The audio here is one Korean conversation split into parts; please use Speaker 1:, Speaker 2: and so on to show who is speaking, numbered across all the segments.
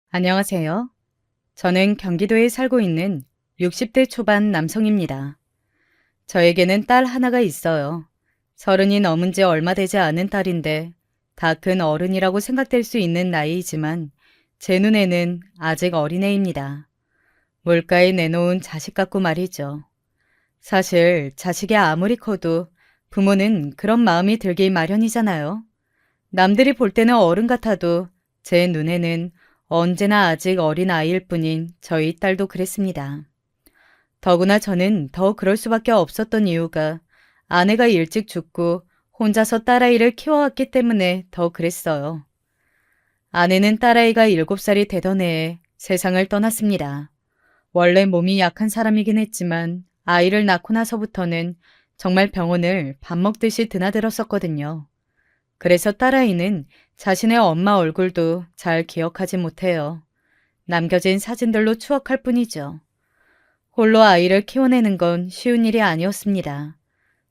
Speaker 1: 안녕하세요. 저는 경기도에 살고 있는 60대 초반 남성입니다. 저에게는 딸 하나가 있어요. 서른이 넘은 지 얼마 되지 않은 딸인데 다 큰 어른이라고 생각될 수 있는 나이이지만 제 눈에는 아직 어린애입니다. 물가에 내놓은 자식 같고 말이죠. 사실 자식이 아무리 커도 부모는 그런 마음이 들기 마련이잖아요. 남들이 볼 때는 어른 같아도 제 눈에는 언제나 아직 어린 아이일 뿐인 저희 딸도 그랬습니다. 더구나 저는 더 그럴 수밖에 없었던 이유가 아내가 일찍 죽고 혼자서 딸아이를 키워왔기 때문에 더 그랬어요. 아내는 딸아이가 7살이 되던 해에 세상을 떠났습니다. 원래 몸이 약한 사람이긴 했지만 아이를 낳고 나서부터는 정말 병원을 밥 먹듯이 드나들었었거든요. 그래서 딸아이는 자신의 엄마 얼굴도 잘 기억하지 못해요. 남겨진 사진들로 추억할 뿐이죠. 홀로 아이를 키워내는 건 쉬운 일이 아니었습니다.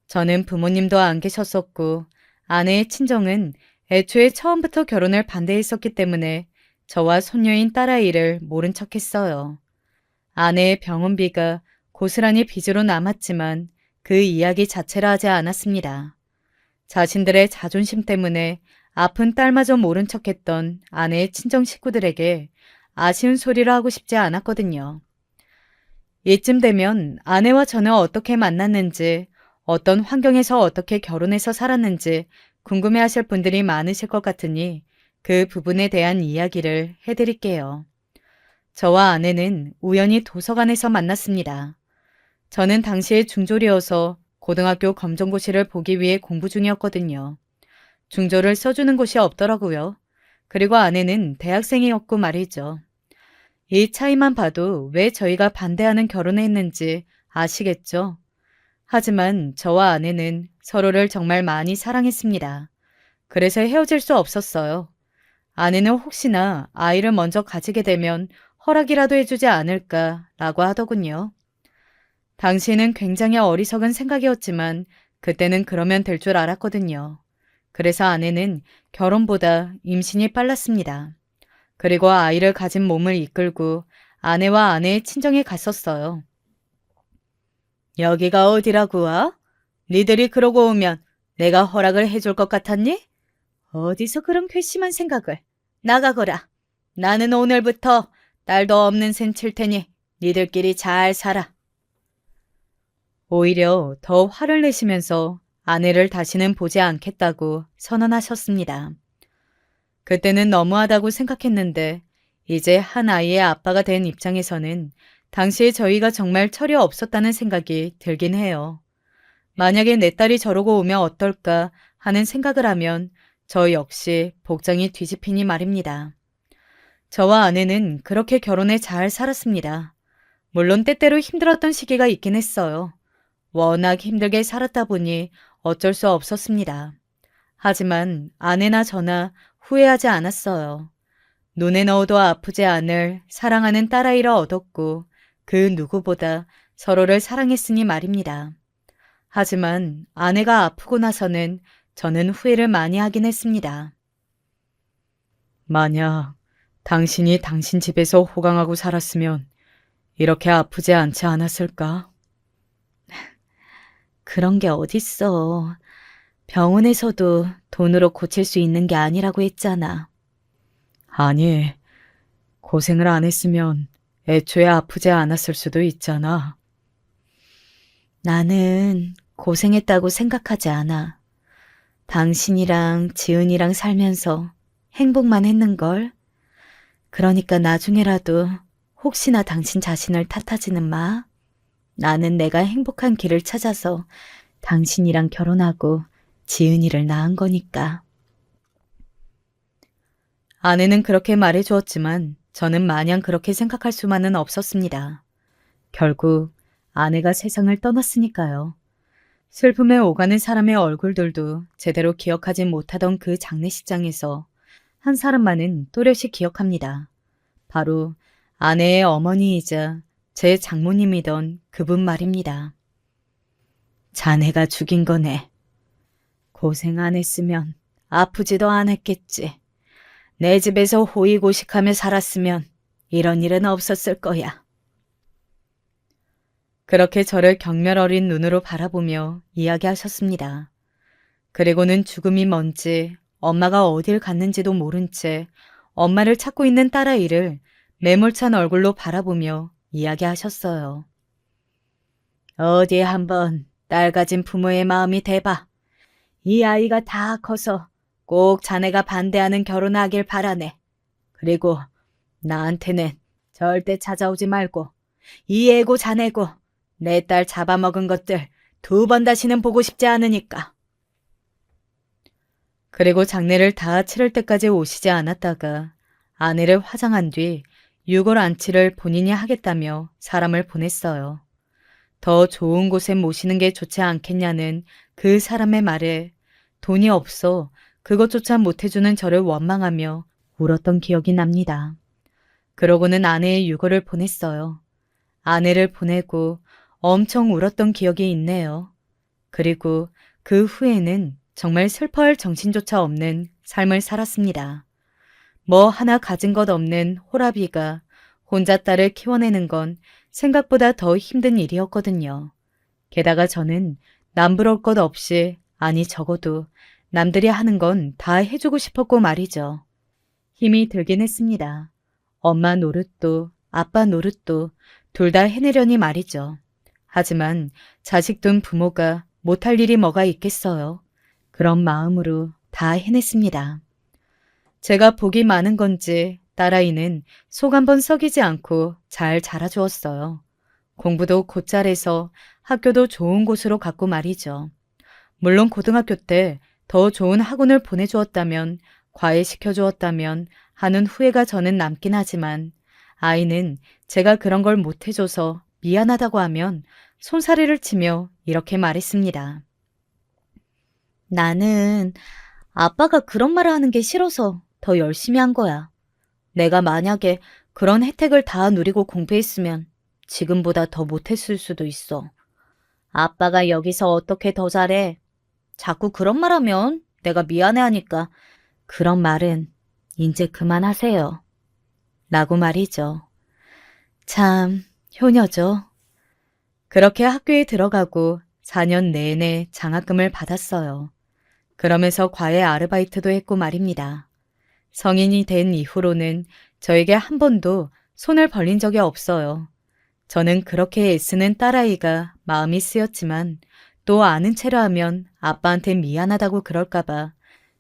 Speaker 1: 저는 부모님도 안 계셨었고 아내의 친정은 애초에 처음부터 결혼을 반대했었기 때문에 저와 손녀인 딸아이를 모른 척했어요. 아내의 병원비가 고스란히 빚으로 남았지만 그 이야기 자체를 하지 않았습니다. 자신들의 자존심 때문에 아픈 딸마저 모른 척했던 아내의 친정 식구들에게 아쉬운 소리를 하고 싶지 않았거든요. 이쯤 되면 아내와 저는 어떻게 만났는지, 어떤 환경에서 어떻게 결혼해서 살았는지 궁금해하실 분들이 많으실 것 같으니 그 부분에 대한 이야기를 해드릴게요. 저와 아내는 우연히 도서관에서 만났습니다. 저는 당시에 중졸이어서 고등학교 검정고시를 보기 위해 공부 중이었거든요. 중졸을 써주는 곳이 없더라고요. 그리고 아내는 대학생이었고 말이죠. 이 차이만 봐도 왜 저희가 반대하는 결혼을 했는지 아시겠죠? 하지만 저와 아내는 서로를 정말 많이 사랑했습니다. 그래서 헤어질 수 없었어요. 아내는 혹시나 아이를 먼저 가지게 되면 허락이라도 해주지 않을까라고 하더군요. 당시에는 굉장히 어리석은 생각이었지만 그때는 그러면 될 줄 알았거든요. 그래서 아내는 결혼보다 임신이 빨랐습니다. 그리고 아이를 가진 몸을 이끌고 아내와 아내의 친정에 갔었어요. 여기가 어디라고요? 니들이 그러고 오면 내가 허락을 해줄 것 같았니? 어디서 그런 괘씸한 생각을. 나가거라. 나는 오늘부터 딸도 없는 셈 칠 테니 니들끼리 잘 살아. 오히려 더 화를 내시면서 아내를 다시는 보지 않겠다고 선언하셨습니다. 그때는 너무하다고 생각했는데 이제 한 아이의 아빠가 된 입장에서는 당시에 저희가 정말 철이 없었다는 생각이 들긴 해요. 만약에 내 딸이 저러고 오면 어떨까 하는 생각을 하면 저 역시 복장이 뒤집히니 말입니다. 저와 아내는 그렇게 결혼에 잘 살았습니다. 물론 때때로 힘들었던 시기가 있긴 했어요. 워낙 힘들게 살았다 보니 어쩔 수 없었습니다. 하지만 아내나 저나 후회하지 않았어요. 눈에 넣어도 아프지 않을 사랑하는 딸아이를 얻었고 그 누구보다 서로를 사랑했으니 말입니다. 하지만 아내가 아프고 나서는 저는 후회를 많이 하긴 했습니다. 만약 당신이 당신 집에서 호강하고 살았으면 이렇게 아프지 않지 않았을까? 그런 게 어딨어. 병원에서도 돈으로 고칠 수 있는 게 아니라고 했잖아. 아니, 고생을 안 했으면 애초에 아프지 않았을 수도 있잖아. 나는 고생했다고 생각하지 않아. 당신이랑 지은이랑 살면서 행복만 했는걸. 그러니까 나중에라도 혹시나 당신 자신을 탓하지는 마. 나는 내가 행복한 길을 찾아서 당신이랑 결혼하고 지은이를 낳은 거니까. 아내는 그렇게 말해주었지만 저는 마냥 그렇게 생각할 수만은 없었습니다. 결국 아내가 세상을 떠났으니까요. 슬픔에 오가는 사람의 얼굴들도 제대로 기억하지 못하던 그 장례식장에서 한 사람만은 또렷이 기억합니다. 바로 아내의 어머니이자 제 장모님이던 그분 말입니다. 자네가 죽인 거네. 고생 안 했으면 아프지도 않았겠지. 내 집에서 호의고식하며 살았으면 이런 일은 없었을 거야. 그렇게 저를 경멸 어린 눈으로 바라보며 이야기하셨습니다. 그리고는 죽음이 뭔지 엄마가 어딜 갔는지도 모른 채 엄마를 찾고 있는 딸아이를 매몰찬 얼굴로 바라보며 이야기하셨어요. 어디 한번 딸 가진 부모의 마음이 대봐. 이 아이가 다 커서 꼭 자네가 반대하는 결혼하길 바라네. 그리고 나한테는 절대 찾아오지 말고 이 애고 자네고 내 딸 잡아먹은 것들 2번 다시는 보고 싶지 않으니까. 그리고 장례를 다 치를 때까지 오시지 않았다가 아내를 화장한 뒤 유골 안치를 본인이 하겠다며 사람을 보냈어요. 더 좋은 곳에 모시는 게 좋지 않겠냐는 그 사람의 말에 돈이 없어 그것조차 못해주는 저를 원망하며 울었던 기억이 납니다. 그러고는 아내의 유골을 보냈어요. 아내를 보내고 엄청 울었던 기억이 있네요. 그리고 그 후에는 정말 슬퍼할 정신조차 없는 삶을 살았습니다. 뭐 하나 가진 것 없는 호라비가 혼자 딸을 키워내는 건 생각보다 더 힘든 일이었거든요. 게다가 저는 남부러울 것 없이, 아니 적어도 남들이 하는 건 다 해주고 싶었고 말이죠. 힘이 들긴 했습니다. 엄마 노릇도 아빠 노릇도 둘 다 해내려니 말이죠. 하지만 자식 둔 부모가 못할 일이 뭐가 있겠어요. 그런 마음으로 다 해냈습니다. 제가 복이 많은 건지 딸아이는 속 한번 썩이지 않고 잘 자라주었어요. 공부도 곧잘 해서 학교도 좋은 곳으로 갔고 말이죠. 물론 고등학교 때 더 좋은 학원을 보내주었다면, 과외시켜주었다면 하는 후회가 저는 남긴 하지만 아이는 제가 그런 걸 못해줘서 미안하다고 하면 손사래를 치며 이렇게 말했습니다. 나는 아빠가 그런 말을 하는 게 싫어서 더 열심히 한 거야. 내가 만약에 그런 혜택을 다 누리고 공부했으면 지금보다 더 못했을 수도 있어. 아빠가 여기서 어떻게 더 잘해? 자꾸 그런 말 하면 내가 미안해하니까 그런 말은 이제 그만하세요. 라고 말이죠. 참 효녀죠. 그렇게 학교에 들어가고 4년 내내 장학금을 받았어요. 그러면서 과외 아르바이트도 했고 말입니다. 성인이 된 이후로는 저에게 한 번도 손을 벌린 적이 없어요. 저는 그렇게 애쓰는 딸아이가 마음이 쓰였지만 또 아는 체로 하면 아빠한테 미안하다고 그럴까봐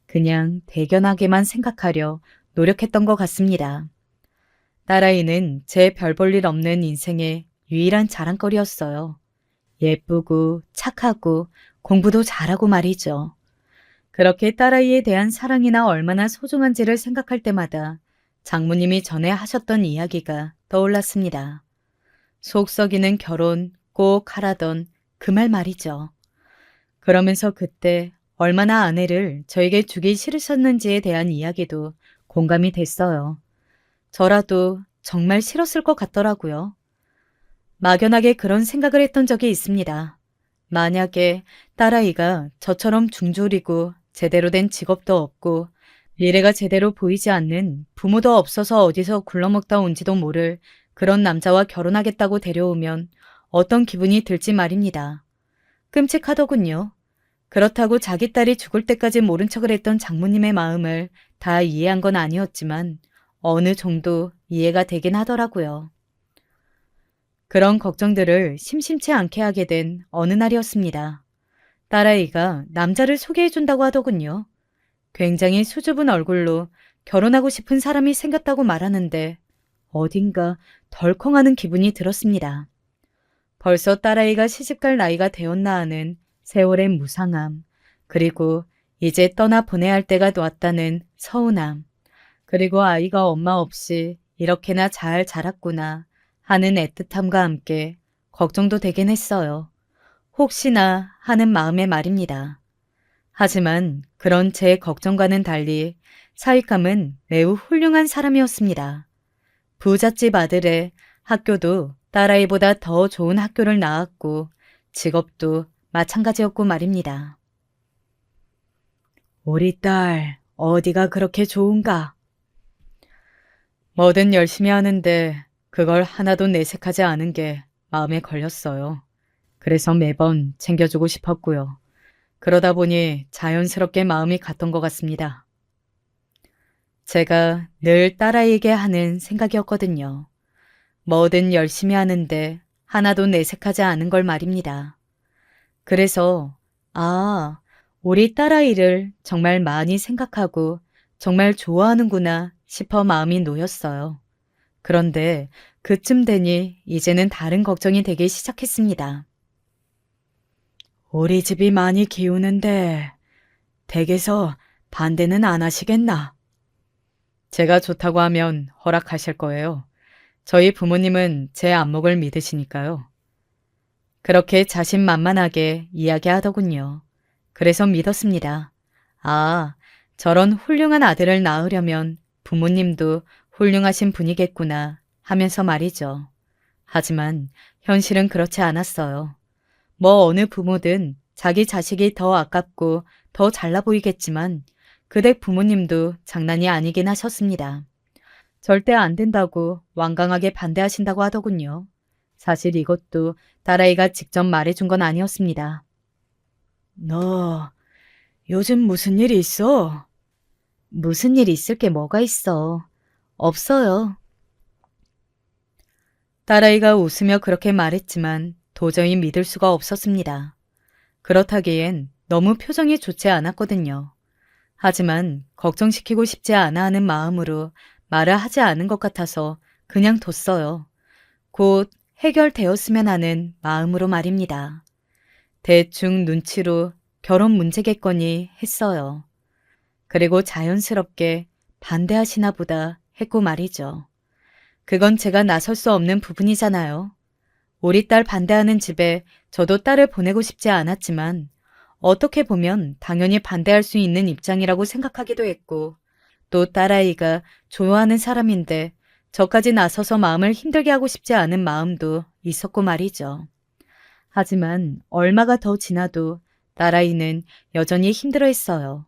Speaker 1: 그냥 대견하게만 생각하려 노력했던 것 같습니다. 딸아이는 제 별 볼 일 없는 인생의 유일한 자랑거리였어요. 예쁘고 착하고 공부도 잘하고 말이죠. 그렇게 딸아이에 대한 사랑이나 얼마나 소중한지를 생각할 때마다 장모님이 전에 하셨던 이야기가 떠올랐습니다. 속 썩이는 결혼 꼭 하라던 그 말 말이죠. 그러면서 그때 얼마나 아내를 저에게 주기 싫으셨는지에 대한 이야기도 공감이 됐어요. 저라도 정말 싫었을 것 같더라고요. 막연하게 그런 생각을 했던 적이 있습니다. 만약에 딸아이가 저처럼 중졸이고 제대로 된 직업도 없고 미래가 제대로 보이지 않는 부모도 없어서 어디서 굴러먹다 온지도 모를 그런 남자와 결혼하겠다고 데려오면 어떤 기분이 들지 말입니다. 끔찍하더군요. 그렇다고 자기 딸이 죽을 때까지 모른 척을 했던 장모님의 마음을 다 이해한 건 아니었지만 어느 정도 이해가 되긴 하더라고요. 그런 걱정들을 심심치 않게 하게 된 어느 날이었습니다. 딸아이가 남자를 소개해준다고 하더군요. 굉장히 수줍은 얼굴로 결혼하고 싶은 사람이 생겼다고 말하는데 어딘가 덜컹하는 기분이 들었습니다. 벌써 딸아이가 시집갈 나이가 되었나 하는 세월의 무상함, 그리고 이제 떠나보내야 할 때가 왔다는 서운함, 그리고 아이가 엄마 없이 이렇게나 잘 자랐구나 하는 애틋함과 함께 걱정도 되긴 했어요. 혹시나 하는 마음의 말입니다. 하지만 그런 제 걱정과는 달리 사익감은 매우 훌륭한 사람이었습니다. 부잣집 아들의 학교도 딸아이보다 더 좋은 학교를 나왔고 직업도 마찬가지였고 말입니다. 우리 딸 어디가 그렇게 좋은가? 뭐든 열심히 하는데 그걸 하나도 내색하지 않은 게 마음에 걸렸어요. 그래서 매번 챙겨주고 싶었고요. 그러다 보니 자연스럽게 마음이 갔던 것 같습니다. 제가 늘 딸아이에게 하는 생각이었거든요. 뭐든 열심히 하는데 하나도 내색하지 않은 걸 말입니다. 그래서, 아, 우리 딸아이를 정말 많이 생각하고 정말 좋아하는구나 싶어 마음이 놓였어요. 그런데 그쯤 되니 이제는 다른 걱정이 되기 시작했습니다. 우리 집이 많이 기우는데 댁에서 반대는 안 하시겠나? 제가 좋다고 하면 허락하실 거예요. 저희 부모님은 제 안목을 믿으시니까요. 그렇게 자신만만하게 이야기하더군요. 그래서 믿었습니다. 아, 저런 훌륭한 아들을 낳으려면 부모님도 훌륭하신 분이겠구나 하면서 말이죠. 하지만 현실은 그렇지 않았어요. 뭐 어느 부모든 자기 자식이 더 아깝고 더 잘나 보이겠지만 그댁 부모님도 장난이 아니긴 하셨습니다. 절대 안 된다고 완강하게 반대하신다고 하더군요. 사실 이것도 딸아이가 직접 말해준 건 아니었습니다. 너 요즘 무슨 일이 있어? 무슨 일 있을 게 뭐가 있어. 없어요. 딸아이가 웃으며 그렇게 말했지만 도저히 믿을 수가 없었습니다. 그렇다기엔 너무 표정이 좋지 않았거든요. 하지만 걱정시키고 싶지 않아 하는 마음으로 말을 하지 않은 것 같아서 그냥 뒀어요. 곧 해결되었으면 하는 마음으로 말입니다. 대충 눈치로 결혼 문제겠거니 했어요. 그리고 자연스럽게 반대하시나 보다 했고 말이죠. 그건 제가 나설 수 없는 부분이잖아요. 우리 딸 반대하는 집에 저도 딸을 보내고 싶지 않았지만 어떻게 보면 당연히 반대할 수 있는 입장이라고 생각하기도 했고 또 딸아이가 좋아하는 사람인데 저까지 나서서 마음을 힘들게 하고 싶지 않은 마음도 있었고 말이죠. 하지만 얼마가 더 지나도 딸아이는 여전히 힘들어했어요.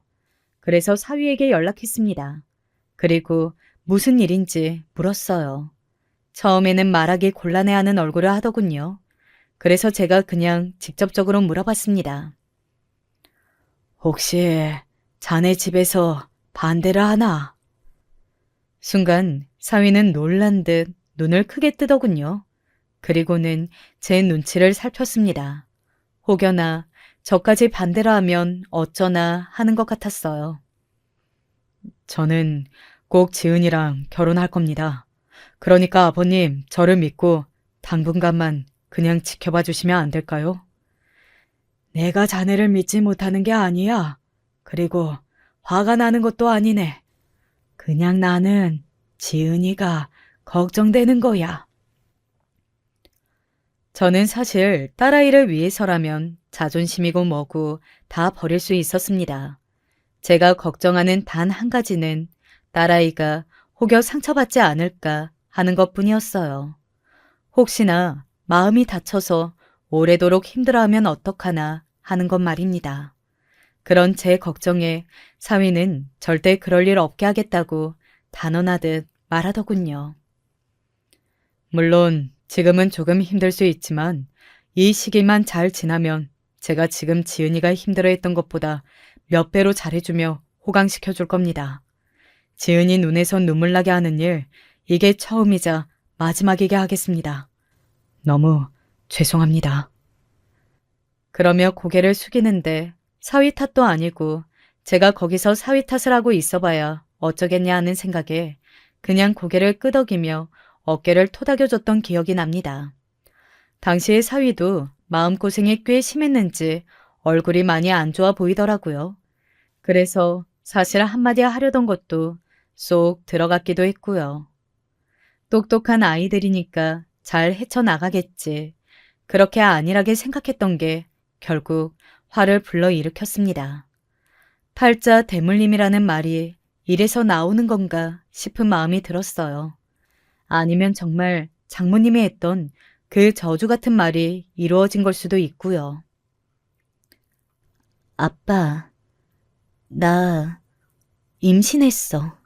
Speaker 1: 그래서 사위에게 연락했습니다. 그리고 무슨 일인지 물었어요. 처음에는 말하기 곤란해하는 얼굴을 하더군요. 그래서 제가 그냥 직접적으로 물어봤습니다. 혹시 자네 집에서 반대를 하나? 순간 사위는 놀란 듯 눈을 크게 뜨더군요. 그리고는 제 눈치를 살폈습니다. 혹여나 저까지 반대라 하면 어쩌나 하는 것 같았어요. 저는 꼭 지은이랑 결혼할 겁니다. 그러니까 아버님 저를 믿고 당분간만 그냥 지켜봐 주시면 안 될까요? 내가 자네를 믿지 못하는 게 아니야. 그리고 화가 나는 것도 아니네. 그냥 나는 지은이가 걱정되는 거야. 저는 사실 딸아이를 위해서라면 자존심이고 뭐고 다 버릴 수 있었습니다. 제가 걱정하는 단 한 가지는 딸아이가 혹여 상처받지 않을까 하는 것뿐이었어요. 혹시나 마음이 다쳐서 오래도록 힘들어하면 어떡하나 하는 것 말입니다. 그런 제 걱정에 사위는 절대 그럴 일 없게 하겠다고 단언하듯 말하더군요. 물론 지금은 조금 힘들 수 있지만 이 시기만 잘 지나면 제가 지금 지은이가 힘들어했던 것보다 몇 배로 잘해주며 호강시켜 줄 겁니다. 지은이 눈에서 눈물 나게 하는 일, 이게 처음이자 마지막이게 하겠습니다. 너무 죄송합니다. 그러며 고개를 숙이는데 사위 탓도 아니고 제가 거기서 사위 탓을 하고 있어봐야 어쩌겠냐 하는 생각에 그냥 고개를 끄덕이며 어깨를 토닥여줬던 기억이 납니다. 당시의 사위도 마음고생이 꽤 심했는지 얼굴이 많이 안 좋아 보이더라고요. 그래서 사실 한마디 하려던 것도 쏙 들어갔기도 했고요. 똑똑한 아이들이니까 잘 헤쳐나가겠지. 그렇게 안일하게 생각했던 게 결국 화를 불러일으켰습니다. 팔자 대물림이라는 말이 이래서 나오는 건가 싶은 마음이 들었어요. 아니면 정말 장모님이 했던 그 저주 같은 말이 이루어진 걸 수도 있고요. 아빠, 나 임신했어.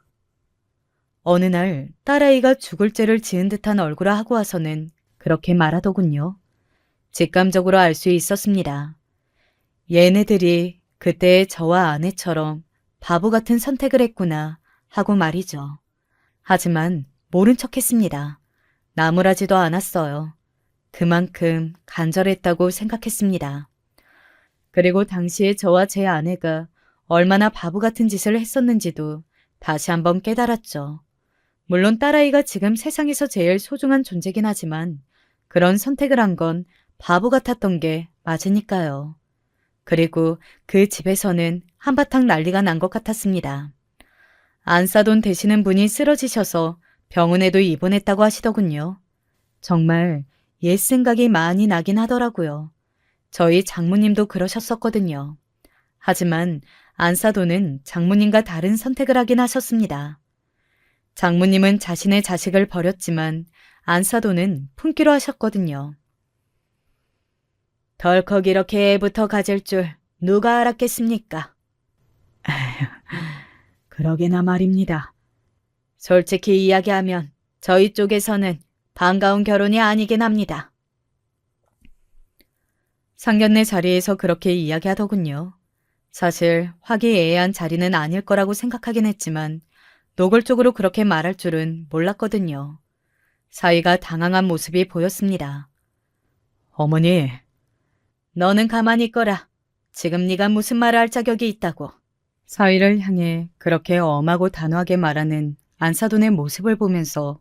Speaker 1: 어느 날 딸아이가 죽을 죄를 지은 듯한 얼굴을 하고 와서는 그렇게 말하더군요. 직감적으로 알 수 있었습니다. 얘네들이 그때의 저와 아내처럼 바보 같은 선택을 했구나 하고 말이죠. 하지만 모른 척 했습니다. 나무라지도 않았어요. 그만큼 간절했다고 생각했습니다. 그리고 당시에 저와 제 아내가 얼마나 바보 같은 짓을 했었는지도 다시 한번 깨달았죠. 물론 딸아이가 지금 세상에서 제일 소중한 존재긴 하지만 그런 선택을 한 건 바보 같았던 게 맞으니까요. 그리고 그 집에서는 한바탕 난리가 난 것 같았습니다. 안사돈 되시는 분이 쓰러지셔서 병원에도 입원했다고 하시더군요. 정말 옛 생각이 많이 나긴 하더라고요. 저희 장모님도 그러셨었거든요. 하지만 안사돈은 장모님과 다른 선택을 하긴 하셨습니다. 장모님은 자신의 자식을 버렸지만 안사돈은 품기로 하셨거든요. 덜컥 이렇게 애부터 가질 줄 누가 알았겠습니까? 그러게나 말입니다. 솔직히 이야기하면 저희 쪽에서는 반가운 결혼이 아니긴 합니다. 상견례 자리에서 그렇게 이야기하더군요. 사실 화기애애한 자리는 아닐 거라고 생각하긴 했지만 노골적으로 그렇게 말할 줄은 몰랐거든요. 사위가 당황한 모습이 보였습니다. 어머니, 너는 가만히 있거라. 지금 네가 무슨 말을 할 자격이 있다고. 사위를 향해 그렇게 엄하고 단호하게 말하는 안사돈의 모습을 보면서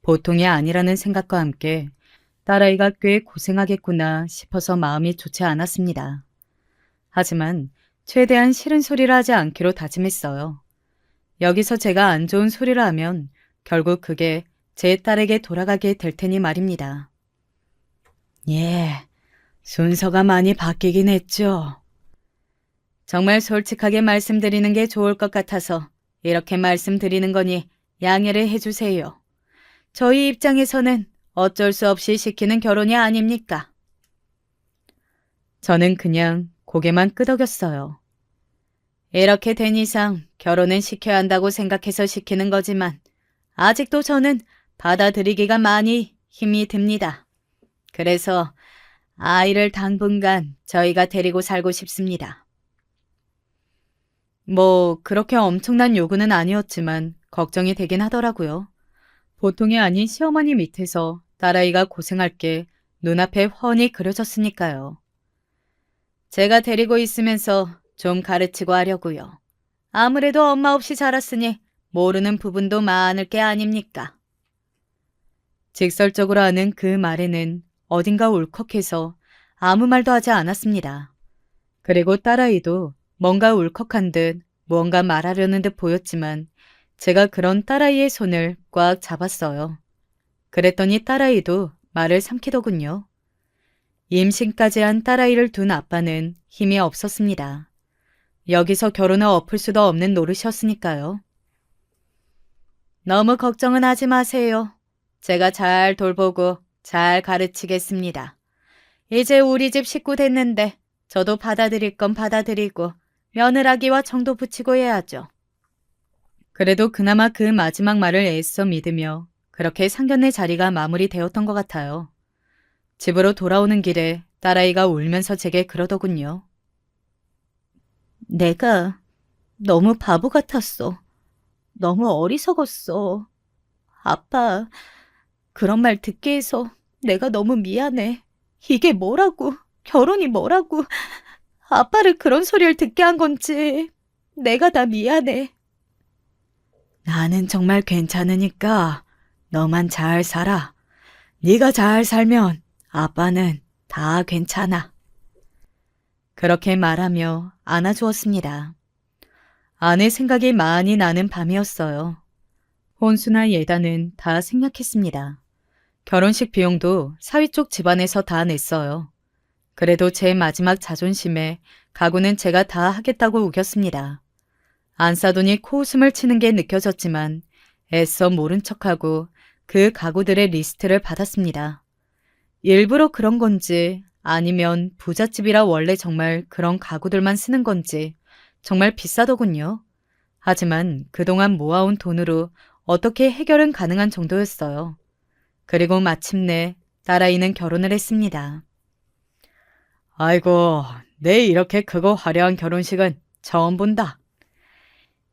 Speaker 1: 보통이 아니라는 생각과 함께 딸아이가 꽤 고생하겠구나 싶어서 마음이 좋지 않았습니다. 하지만 최대한 싫은 소리를 하지 않기로 다짐했어요. 여기서 제가 안 좋은 소리를 하면 결국 그게 제 딸에게 돌아가게 될 테니 말입니다. 예, 순서가 많이 바뀌긴 했죠. 정말 솔직하게 말씀드리는 게 좋을 것 같아서 이렇게 말씀드리는 거니 양해를 해주세요. 저희 입장에서는 어쩔 수 없이 시키는 결혼이 아닙니까? 저는 그냥 고개만 끄덕였어요. 이렇게 된 이상 결혼은 시켜야 한다고 생각해서 시키는 거지만 아직도 저는 받아들이기가 많이 힘이 듭니다. 그래서 아이를 당분간 저희가 데리고 살고 싶습니다. 뭐 그렇게 엄청난 요구는 아니었지만 걱정이 되긴 하더라고요. 보통이 아닌 시어머니 밑에서 딸아이가 고생할 게 눈앞에 훤히 그려졌으니까요. 제가 데리고 있으면서 좀 가르치고 하려고요. 아무래도 엄마 없이 자랐으니 모르는 부분도 많을 게 아닙니까? 직설적으로 하는 그 말에는 어딘가 울컥해서 아무 말도 하지 않았습니다. 그리고 딸아이도 뭔가 울컥한 듯 무언가 말하려는 듯 보였지만 제가 그런 딸아이의 손을 꽉 잡았어요. 그랬더니 딸아이도 말을 삼키더군요. 임신까지 한 딸아이를 둔 아빠는 힘이 없었습니다. 여기서 결혼을 엎을 수도 없는 노릇이었으니까요. 너무 걱정은 하지 마세요. 제가 잘 돌보고 잘 가르치겠습니다. 이제 우리 집 식구 됐는데 저도 받아들일 건 받아들이고 며느라기와 정도 붙이고 해야죠. 그래도 그나마 그 마지막 말을 애써 믿으며 그렇게 상견례 자리가 마무리되었던 것 같아요. 집으로 돌아오는 길에 딸아이가 울면서 제게 그러더군요. 내가 너무 바보 같았어. 너무 어리석었어. 아빠, 그런 말 듣게 해서 내가 너무 미안해. 이게 뭐라고, 결혼이 뭐라고. 아빠를 그런 소리를 듣게 한 건지 내가 다 미안해. 나는 정말 괜찮으니까 너만 잘 살아. 네가 잘 살면 아빠는 다 괜찮아. 그렇게 말하며 안아주었습니다. 아내 생각이 많이 나는 밤이었어요. 혼수나 예단은 다 생략했습니다. 결혼식 비용도 사위 쪽 집안에서 다 냈어요. 그래도 제 마지막 자존심에 가구는 제가 다 하겠다고 우겼습니다. 안사돈이 코웃음을 치는 게 느껴졌지만 애써 모른 척하고 그 가구들의 리스트를 받았습니다. 일부러 그런 건지 아니면 부잣집이라 원래 정말 그런 가구들만 쓰는 건지 정말 비싸더군요. 하지만 그동안 모아온 돈으로 어떻게 해결은 가능한 정도였어요. 그리고 마침내 딸아이는 결혼을 했습니다. 아이고, 내 이렇게 크고 화려한 결혼식은 처음 본다.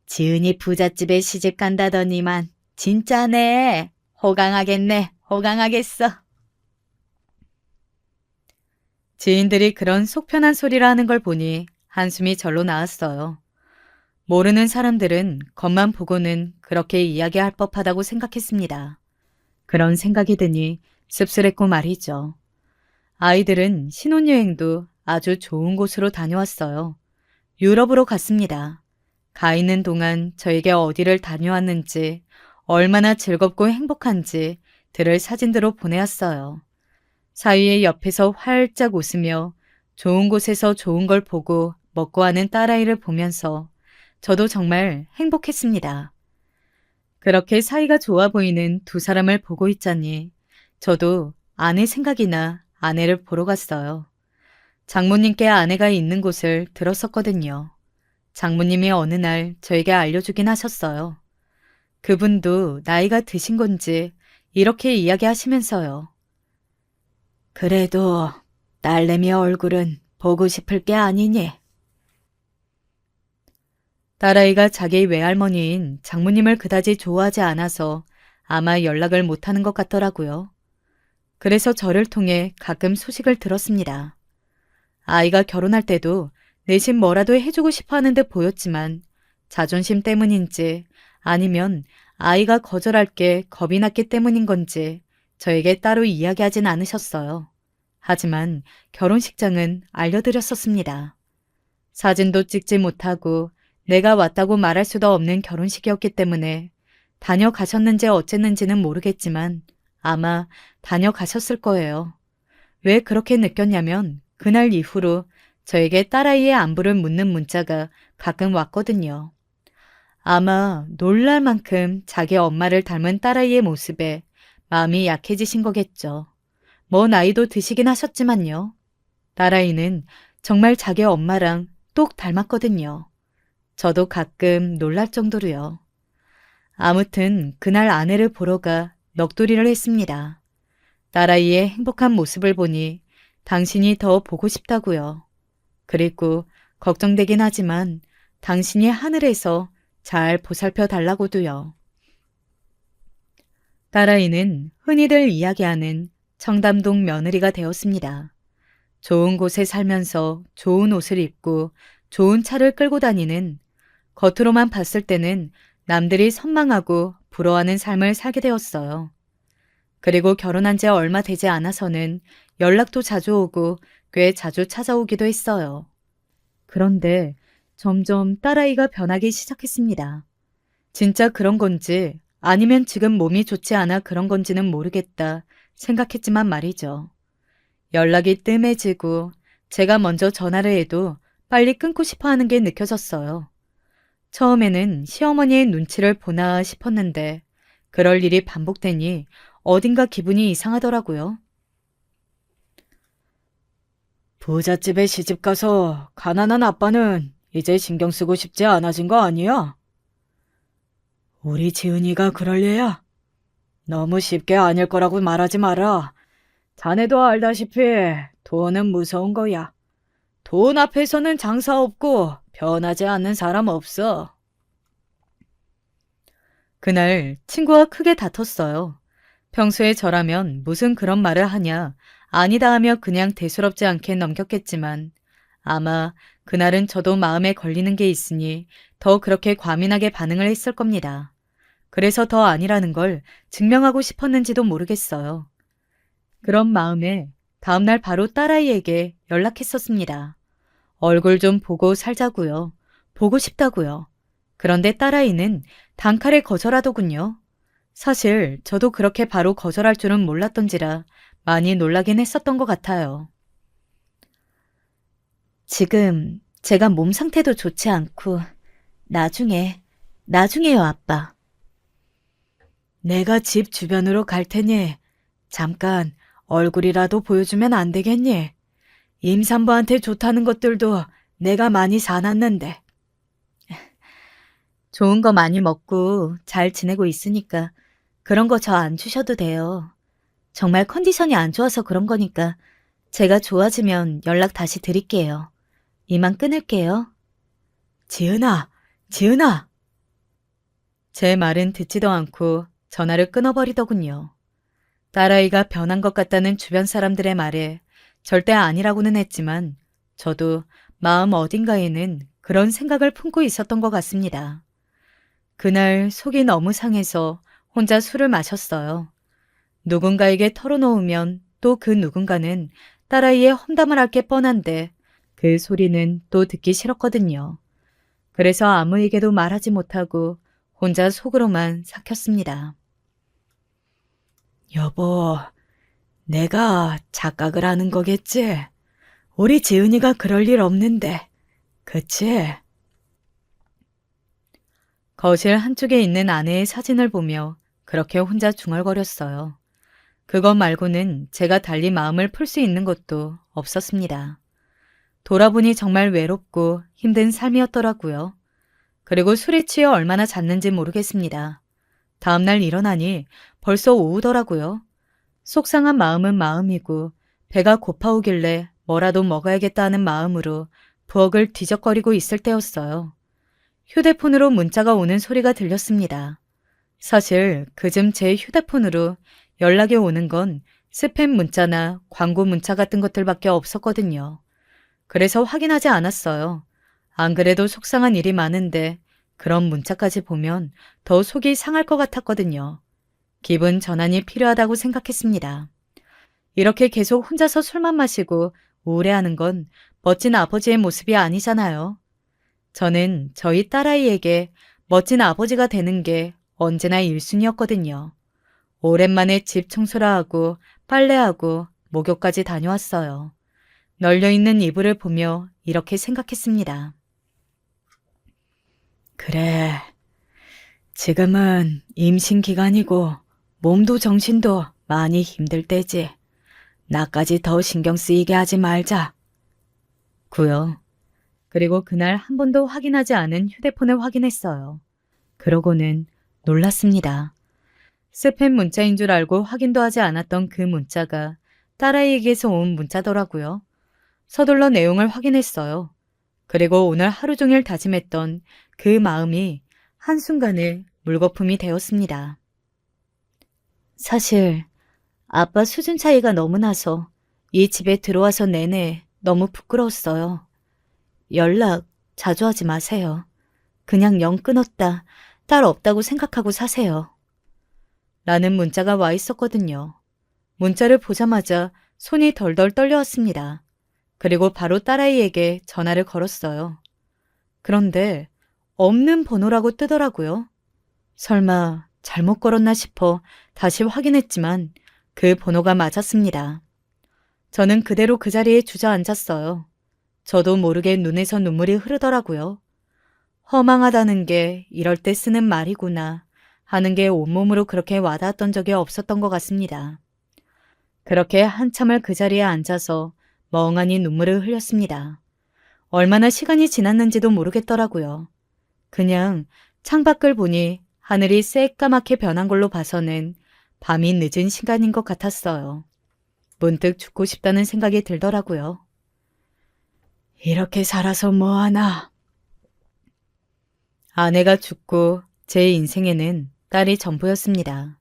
Speaker 1: 지은이 부잣집에 시집 간다더니만 진짜네. 호강하겠네. 호강하겠어. 지인들이 그런 속편한 소리를 하는 걸 보니 한숨이 절로 나왔어요. 모르는 사람들은 겉만 보고는 그렇게 이야기할 법하다고 생각했습니다. 그런 생각이 드니 씁쓸했고 말이죠. 아이들은 신혼여행도 아주 좋은 곳으로 다녀왔어요. 유럽으로 갔습니다. 가 있는 동안 저에게 어디를 다녀왔는지, 얼마나 즐겁고 행복한지 들을 사진들로 보내왔어요. 사위의 옆에서 활짝 웃으며 좋은 곳에서 좋은 걸 보고 먹고 하는 딸아이를 보면서 저도 정말 행복했습니다. 그렇게 사이가 좋아 보이는 두 사람을 보고 있자니 저도 아내 생각이 나 아내를 보러 갔어요. 장모님께 아내가 있는 곳을 들었었거든요. 장모님이 어느 날 저에게 알려주긴 하셨어요. 그분도 나이가 드신 건지 이렇게 이야기하시면서요. 그래도 딸내미 얼굴은 보고 싶을 게 아니니. 딸아이가 자기 외할머니인 장모님을 그다지 좋아하지 않아서 아마 연락을 못하는 것 같더라고요. 그래서 저를 통해 가끔 소식을 들었습니다. 아이가 결혼할 때도 내심 뭐라도 해주고 싶어 하는 듯 보였지만 자존심 때문인지 아니면 아이가 거절할 게 겁이 났기 때문인 건지 저에게 따로 이야기하진 않으셨어요. 하지만 결혼식장은 알려드렸었습니다. 사진도 찍지 못하고 내가 왔다고 말할 수도 없는 결혼식이었기 때문에 다녀가셨는지 어쨌는지는 모르겠지만 아마 다녀가셨을 거예요. 왜 그렇게 느꼈냐면 그날 이후로 저에게 딸아이의 안부를 묻는 문자가 가끔 왔거든요. 아마 놀랄 만큼 자기 엄마를 닮은 딸아이의 모습에 마음이 약해지신 거겠죠. 뭐 나이도 드시긴 하셨지만요. 딸아이는 정말 자기 엄마랑 똑 닮았거든요. 저도 가끔 놀랄 정도로요. 아무튼 그날 아내를 보러 가 넋두리를 했습니다. 딸아이의 행복한 모습을 보니 당신이 더 보고 싶다고요. 그리고 걱정되긴 하지만 당신이 하늘에서 잘 보살펴 달라고도요. 딸아이는 흔히들 이야기하는 청담동 며느리가 되었습니다. 좋은 곳에 살면서 좋은 옷을 입고 좋은 차를 끌고 다니는 겉으로만 봤을 때는 남들이 선망하고 부러워하는 삶을 살게 되었어요. 그리고 결혼한 지 얼마 되지 않아서는 연락도 자주 오고 꽤 자주 찾아오기도 했어요. 그런데 점점 딸아이가 변하기 시작했습니다. 진짜 그런 건지 아니면 지금 몸이 좋지 않아 그런 건지는 모르겠다 생각했지만 말이죠. 연락이 뜸해지고 제가 먼저 전화를 해도 빨리 끊고 싶어 하는 게 느껴졌어요. 처음에는 시어머니의 눈치를 보나 싶었는데 그럴 일이 반복되니 어딘가 기분이 이상하더라고요. 부잣집에 시집가서 가난한 아빠는 이제 신경 쓰고 싶지 않아진 거 아니야? 우리 지은이가 그럴 얘야? 너무 쉽게 아닐 거라고 말하지 마라. 자네도 알다시피 돈은 무서운 거야. 돈 앞에서는 장사 없고 변하지 않는 사람 없어. 그날 친구와 크게 다퉜어요. 평소에 저라면 무슨 그런 말을 하냐, 아니다 하며 그냥 대수롭지 않게 넘겼겠지만 아마 그날은 저도 마음에 걸리는 게 있으니 더 그렇게 과민하게 반응을 했을 겁니다. 그래서 더 아니라는 걸 증명하고 싶었는지도 모르겠어요. 그런 마음에 다음날 바로 딸아이에게 연락했었습니다. 얼굴 좀 보고 살자고요. 보고 싶다고요. 그런데 딸아이는 단칼에 거절하더군요. 사실 저도 그렇게 바로 거절할 줄은 몰랐던지라 많이 놀라긴 했었던 것 같아요. 지금 제가 몸 상태도 좋지 않고 나중에요, 아빠. 내가 집 주변으로 갈 테니 잠깐 얼굴이라도 보여주면 안 되겠니? 임산부한테 좋다는 것들도 내가 많이 사놨는데. 좋은 거 많이 먹고 잘 지내고 있으니까 그런 거 저 안 주셔도 돼요. 정말 컨디션이 안 좋아서 그런 거니까 제가 좋아지면 연락 다시 드릴게요. 이만 끊을게요. 지은아, 지은아! 제 말은 듣지도 않고 전화를 끊어버리더군요. 딸아이가 변한 것 같다는 주변 사람들의 말에 절대 아니라고는 했지만 저도 마음 어딘가에는 그런 생각을 품고 있었던 것 같습니다. 그날 속이 너무 상해서 혼자 술을 마셨어요. 누군가에게 털어놓으면 또 그 누군가는 딸아이의 험담을 할 게 뻔한데 그 소리는 또 듣기 싫었거든요. 그래서 아무에게도 말하지 못하고 혼자 속으로만 삭혔습니다. 여보, 내가 착각을 하는 거겠지? 우리 지은이가 그럴 일 없는데, 그치? 거실 한쪽에 있는 아내의 사진을 보며 그렇게 혼자 중얼거렸어요. 그것 말고는 제가 달리 마음을 풀 수 있는 것도 없었습니다. 돌아보니 정말 외롭고 힘든 삶이었더라고요. 그리고 술에 취해 얼마나 잤는지 모르겠습니다. 다음날 일어나니 벌써 오후더라고요. 속상한 마음은 마음이고 배가 고파오길래 뭐라도 먹어야겠다 하는 마음으로 부엌을 뒤적거리고 있을 때였어요. 휴대폰으로 문자가 오는 소리가 들렸습니다. 사실 그즘 제 휴대폰으로 연락이 오는 건 스팸 문자나 광고 문자 같은 것들밖에 없었거든요. 그래서 확인하지 않았어요. 안 그래도 속상한 일이 많은데 그런 문자까지 보면 더 속이 상할 것 같았거든요. 기분 전환이 필요하다고 생각했습니다. 이렇게 계속 혼자서 술만 마시고 우울해하는 건 멋진 아버지의 모습이 아니잖아요. 저는 저희 딸아이에게 멋진 아버지가 되는 게 언제나 1순위였거든요. 오랜만에 집 청소라 하고 빨래하고 목욕까지 다녀왔어요. 널려있는 이불을 보며 이렇게 생각했습니다. 그래, 지금은 임신 기간이고 몸도 정신도 많이 힘들 때지. 나까지 더 신경 쓰이게 하지 말자. 구요. 그리고 그날 한 번도 확인하지 않은 휴대폰을 확인했어요. 그러고는 놀랐습니다. 스팸 문자인 줄 알고 확인도 하지 않았던 그 문자가 딸아이에게서 온 문자더라고요. 서둘러 내용을 확인했어요. 그리고 오늘 하루 종일 다짐했던 그 마음이 한순간에 물거품이 되었습니다. 사실 아빠 수준 차이가 너무 나서 이 집에 들어와서 내내 너무 부끄러웠어요. 연락 자주 하지 마세요. 그냥 영 끊었다. 딸 없다고 생각하고 사세요. 라는 문자가 와 있었거든요. 문자를 보자마자 손이 덜덜 떨려왔습니다. 그리고 바로 딸아이에게 전화를 걸었어요. 그런데 없는 번호라고 뜨더라고요. 설마 잘못 걸었나 싶어 다시 확인했지만 그 번호가 맞았습니다. 저는 그대로 그 자리에 주저앉았어요. 저도 모르게 눈에서 눈물이 흐르더라고요. 허망하다는 게 이럴 때 쓰는 말이구나 하는 게 온몸으로 그렇게 와닿았던 적이 없었던 것 같습니다. 그렇게 한참을 그 자리에 앉아서 멍하니 눈물을 흘렸습니다. 얼마나 시간이 지났는지도 모르겠더라고요. 그냥 창밖을 보니 하늘이 새까맣게 변한 걸로 봐서는 밤이 늦은 시간인 것 같았어요. 문득 죽고 싶다는 생각이 들더라고요. 이렇게 살아서 뭐하나. 아내가 죽고 제 인생에는 딸이 전부였습니다.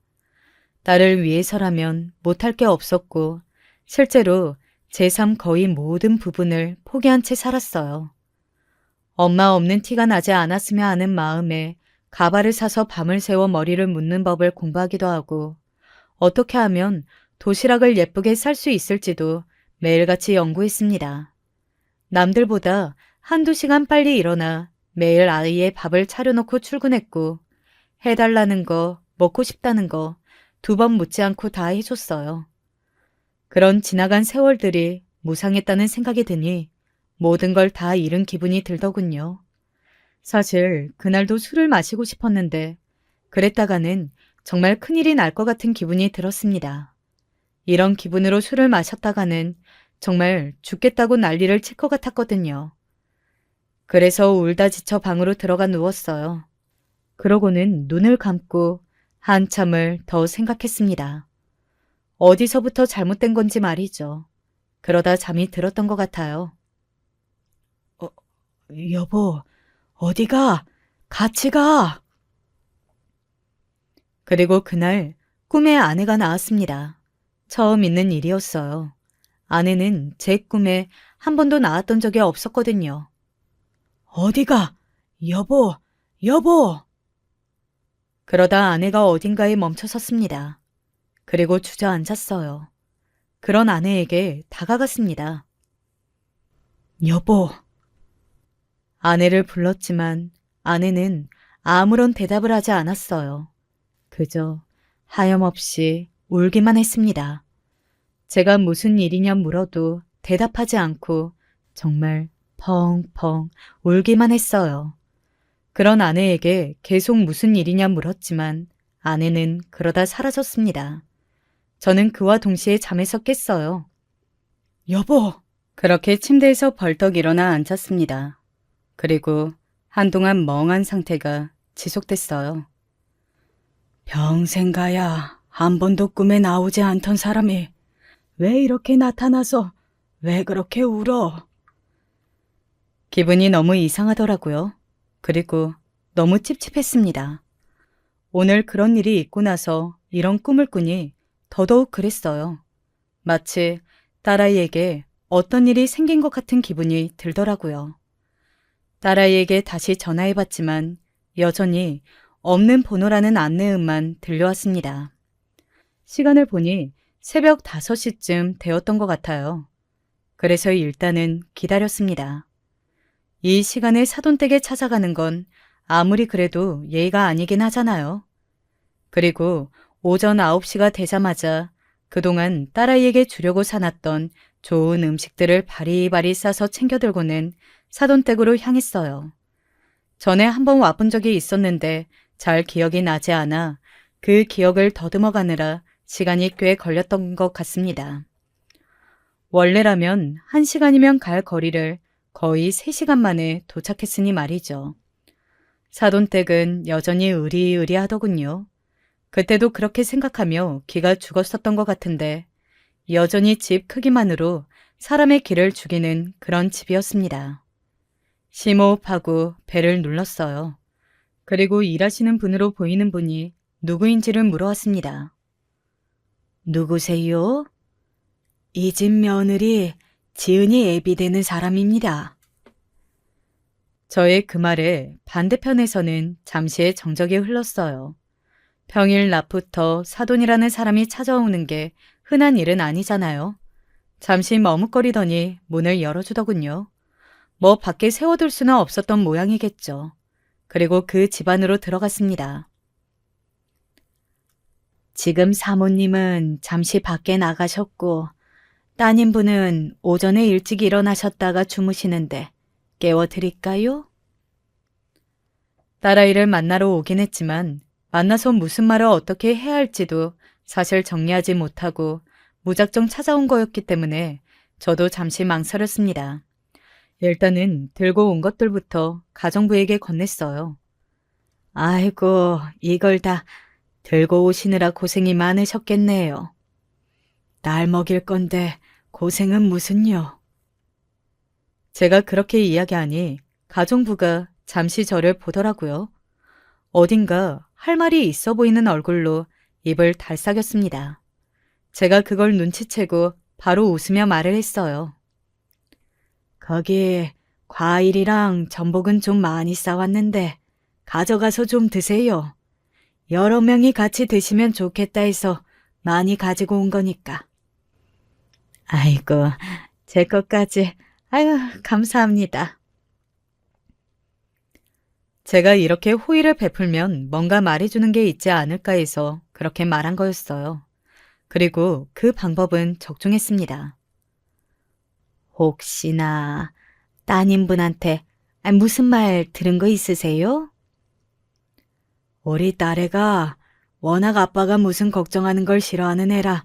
Speaker 1: 딸을 위해서라면 못할 게 없었고 실제로 제 삶 거의 모든 부분을 포기한 채 살았어요. 엄마 없는 티가 나지 않았으면 하는 마음에 가발을 사서 밤을 새워 머리를 묶는 법을 공부하기도 하고 어떻게 하면 도시락을 예쁘게 쌀 수 있을지도 매일같이 연구했습니다. 남들보다 한두 시간 빨리 일어나 매일 아이의 밥을 차려놓고 출근했고 해달라는 거, 먹고 싶다는 거 2번 묻지 않고 다 해줬어요. 그런 지나간 세월들이 무상했다는 생각이 드니 모든 걸 다 잃은 기분이 들더군요. 사실 그날도 술을 마시고 싶었는데 그랬다가는 정말 큰일이 날 것 같은 기분이 들었습니다. 이런 기분으로 술을 마셨다가는 정말 죽겠다고 난리를 칠 것 같았거든요. 그래서 울다 지쳐 방으로 들어가 누웠어요. 그러고는 눈을 감고 한참을 더 생각했습니다. 어디서부터 잘못된 건지 말이죠. 그러다 잠이 들었던 것 같아요. 어, 여보, 어디가? 같이 가! 그리고 그날 꿈에 아내가 나왔습니다. 처음 있는 일이었어요. 아내는 제 꿈에 한 번도 나왔던 적이 없었거든요. 어디가? 여보, 여보! 그러다 아내가 어딘가에 멈춰 섰습니다. 그리고 주저앉았어요. 그런 아내에게 다가갔습니다. 여보. 아내를 불렀지만 아내는 아무런 대답을 하지 않았어요. 그저 하염없이 울기만 했습니다. 제가 무슨 일이냐 물어도 대답하지 않고 정말 펑펑 울기만 했어요. 그런 아내에게 계속 무슨 일이냐 물었지만 아내는 그러다 사라졌습니다. 저는 그와 동시에 잠에서 깼어요. 여보! 그렇게 침대에서 벌떡 일어나 앉았습니다. 그리고 한동안 멍한 상태가 지속됐어요. 평생 가야 한 번도 꿈에 나오지 않던 사람이 왜 이렇게 나타나서 왜 그렇게 울어? 기분이 너무 이상하더라고요. 그리고 너무 찝찝했습니다. 오늘 그런 일이 있고 나서 이런 꿈을 꾸니 더더욱 그랬어요. 마치 딸아이에게 어떤 일이 생긴 것 같은 기분이 들더라고요. 딸아이에게 다시 전화해봤지만 여전히 없는 번호라는 안내음만 들려왔습니다. 시간을 보니 새벽 5시쯤 되었던 것 같아요. 그래서 일단은 기다렸습니다. 이 시간에 사돈댁에 찾아가는 건 아무리 그래도 예의가 아니긴 하잖아요. 그리고 오전 9시가 되자마자 그동안 딸아이에게 주려고 사놨던 좋은 음식들을 바리바리 싸서 챙겨들고는 사돈댁으로 향했어요. 전에 한번 와본 적이 있었는데 잘 기억이 나지 않아 그 기억을 더듬어 가느라 시간이 꽤 걸렸던 것 같습니다. 원래라면 1시간이면 갈 거리를 거의 3시간 만에 도착했으니 말이죠. 사돈댁은 여전히 으리으리하더군요. 그때도 그렇게 생각하며 기가 죽었었던 것 같은데 여전히 집 크기만으로 사람의 기를 죽이는 그런 집이었습니다. 심호흡하고 배를 눌렀어요. 그리고 일하시는 분으로 보이는 분이 누구인지를 물어왔습니다. 누구세요? 이 집 며느리 지은이 애비 되는 사람입니다. 저의 그 말에 반대편에서는 잠시의 정적이 흘렀어요. 평일 낮부터 사돈이라는 사람이 찾아오는 게 흔한 일은 아니잖아요. 잠시 머뭇거리더니 문을 열어주더군요. 뭐 밖에 세워둘 수는 없었던 모양이겠죠. 그리고 그 집 안으로 들어갔습니다. 지금 사모님은 잠시 밖에 나가셨고 따님분은 오전에 일찍 일어나셨다가 주무시는데 깨워드릴까요? 딸아이를 만나러 오긴 했지만 만나서 무슨 말을 어떻게 해야 할지도 사실 정리하지 못하고 무작정 찾아온 거였기 때문에 저도 잠시 망설였습니다. 일단은 들고 온 것들부터 가정부에게 건넸어요. 아이고, 이걸 다 들고 오시느라 고생이 많으셨겠네요. 날 먹일 건데 고생은 무슨요? 제가 그렇게 이야기하니 가정부가 잠시 저를 보더라고요. 어딘가 할 말이 있어 보이는 얼굴로 입을 달싹였습니다. 제가 그걸 눈치채고 바로 웃으며 말을 했어요. 거기 과일이랑 전복은 좀 많이 싸왔는데 가져가서 좀 드세요. 여러 명이 같이 드시면 좋겠다 해서 많이 가지고 온 거니까. 아이고, 제 것까지. 아유, 감사합니다. 제가 이렇게 호의를 베풀면 뭔가 말해주는 게 있지 않을까 해서 그렇게 말한 거였어요. 그리고 그 방법은 적중했습니다. 혹시나 따님분한테 무슨 말 들은 거 있으세요? 우리 딸애가 워낙 아빠가 무슨 걱정하는 걸 싫어하는 애라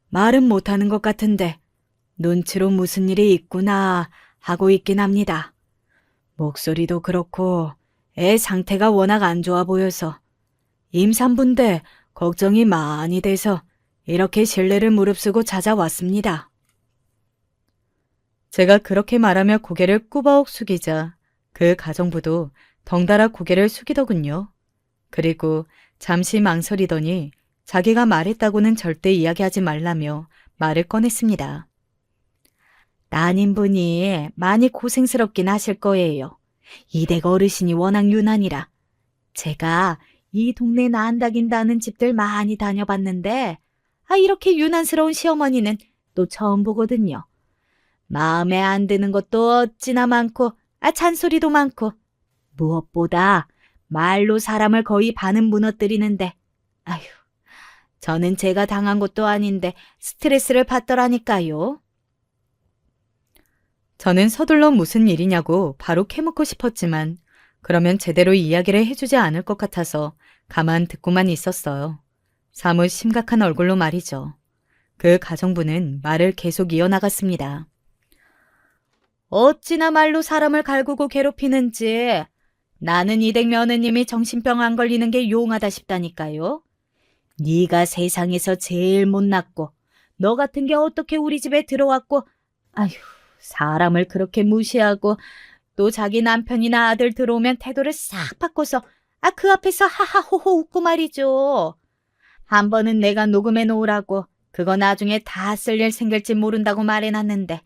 Speaker 1: 말은 못하는 것 같은데 눈치로 무슨 일이 있구나 하고 있긴 합니다. 목소리도 그렇고
Speaker 2: 애 상태가 워낙 안 좋아 보여서 임산부인데 걱정이 많이 돼서 이렇게 실례를 무릅쓰고 찾아왔습니다.
Speaker 1: 제가 그렇게 말하며 고개를 꾸벅 숙이자 그 가정부도 덩달아 고개를 숙이더군요. 그리고 잠시 망설이더니 자기가 말했다고는 절대 이야기하지 말라며 말을 꺼냈습니다.
Speaker 2: 따님분이 많이 고생스럽긴 하실 거예요. 이댁 어르신이 워낙 유난이라. 제가 이 동네 난다긴다는 집들 많이 다녀봤는데 이렇게 유난스러운 시어머니는 또 처음 보거든요. 마음에 안 드는 것도 어찌나 많고 잔소리도 많고 무엇보다 말로 사람을 거의 반은 무너뜨리는데 아휴, 저는 제가 당한 것도 아닌데 스트레스를 받더라니까요.
Speaker 1: 저는 서둘러 무슨 일이냐고 바로 캐묻고 싶었지만 그러면 제대로 이야기를 해주지 않을 것 같아서 가만 듣고만 있었어요. 사뭇 심각한 얼굴로 말이죠. 그 가정부는 말을 계속 이어나갔습니다.
Speaker 2: 어찌나 말로 사람을 갈구고 괴롭히는지 나는 이댁 며느님이 정신병 안 걸리는 게 용하다 싶다니까요. 네가 세상에서 제일 못났고 너 같은 게 어떻게 우리 집에 들어왔고 아휴 사람을 그렇게 무시하고 또 자기 남편이나 아들 들어오면 태도를 싹 바꿔서 그 앞에서 하하호호 웃고 말이죠. 한 번은 내가 녹음해 놓으라고 그거 나중에 다 쓸 일 생길지 모른다고 말해놨는데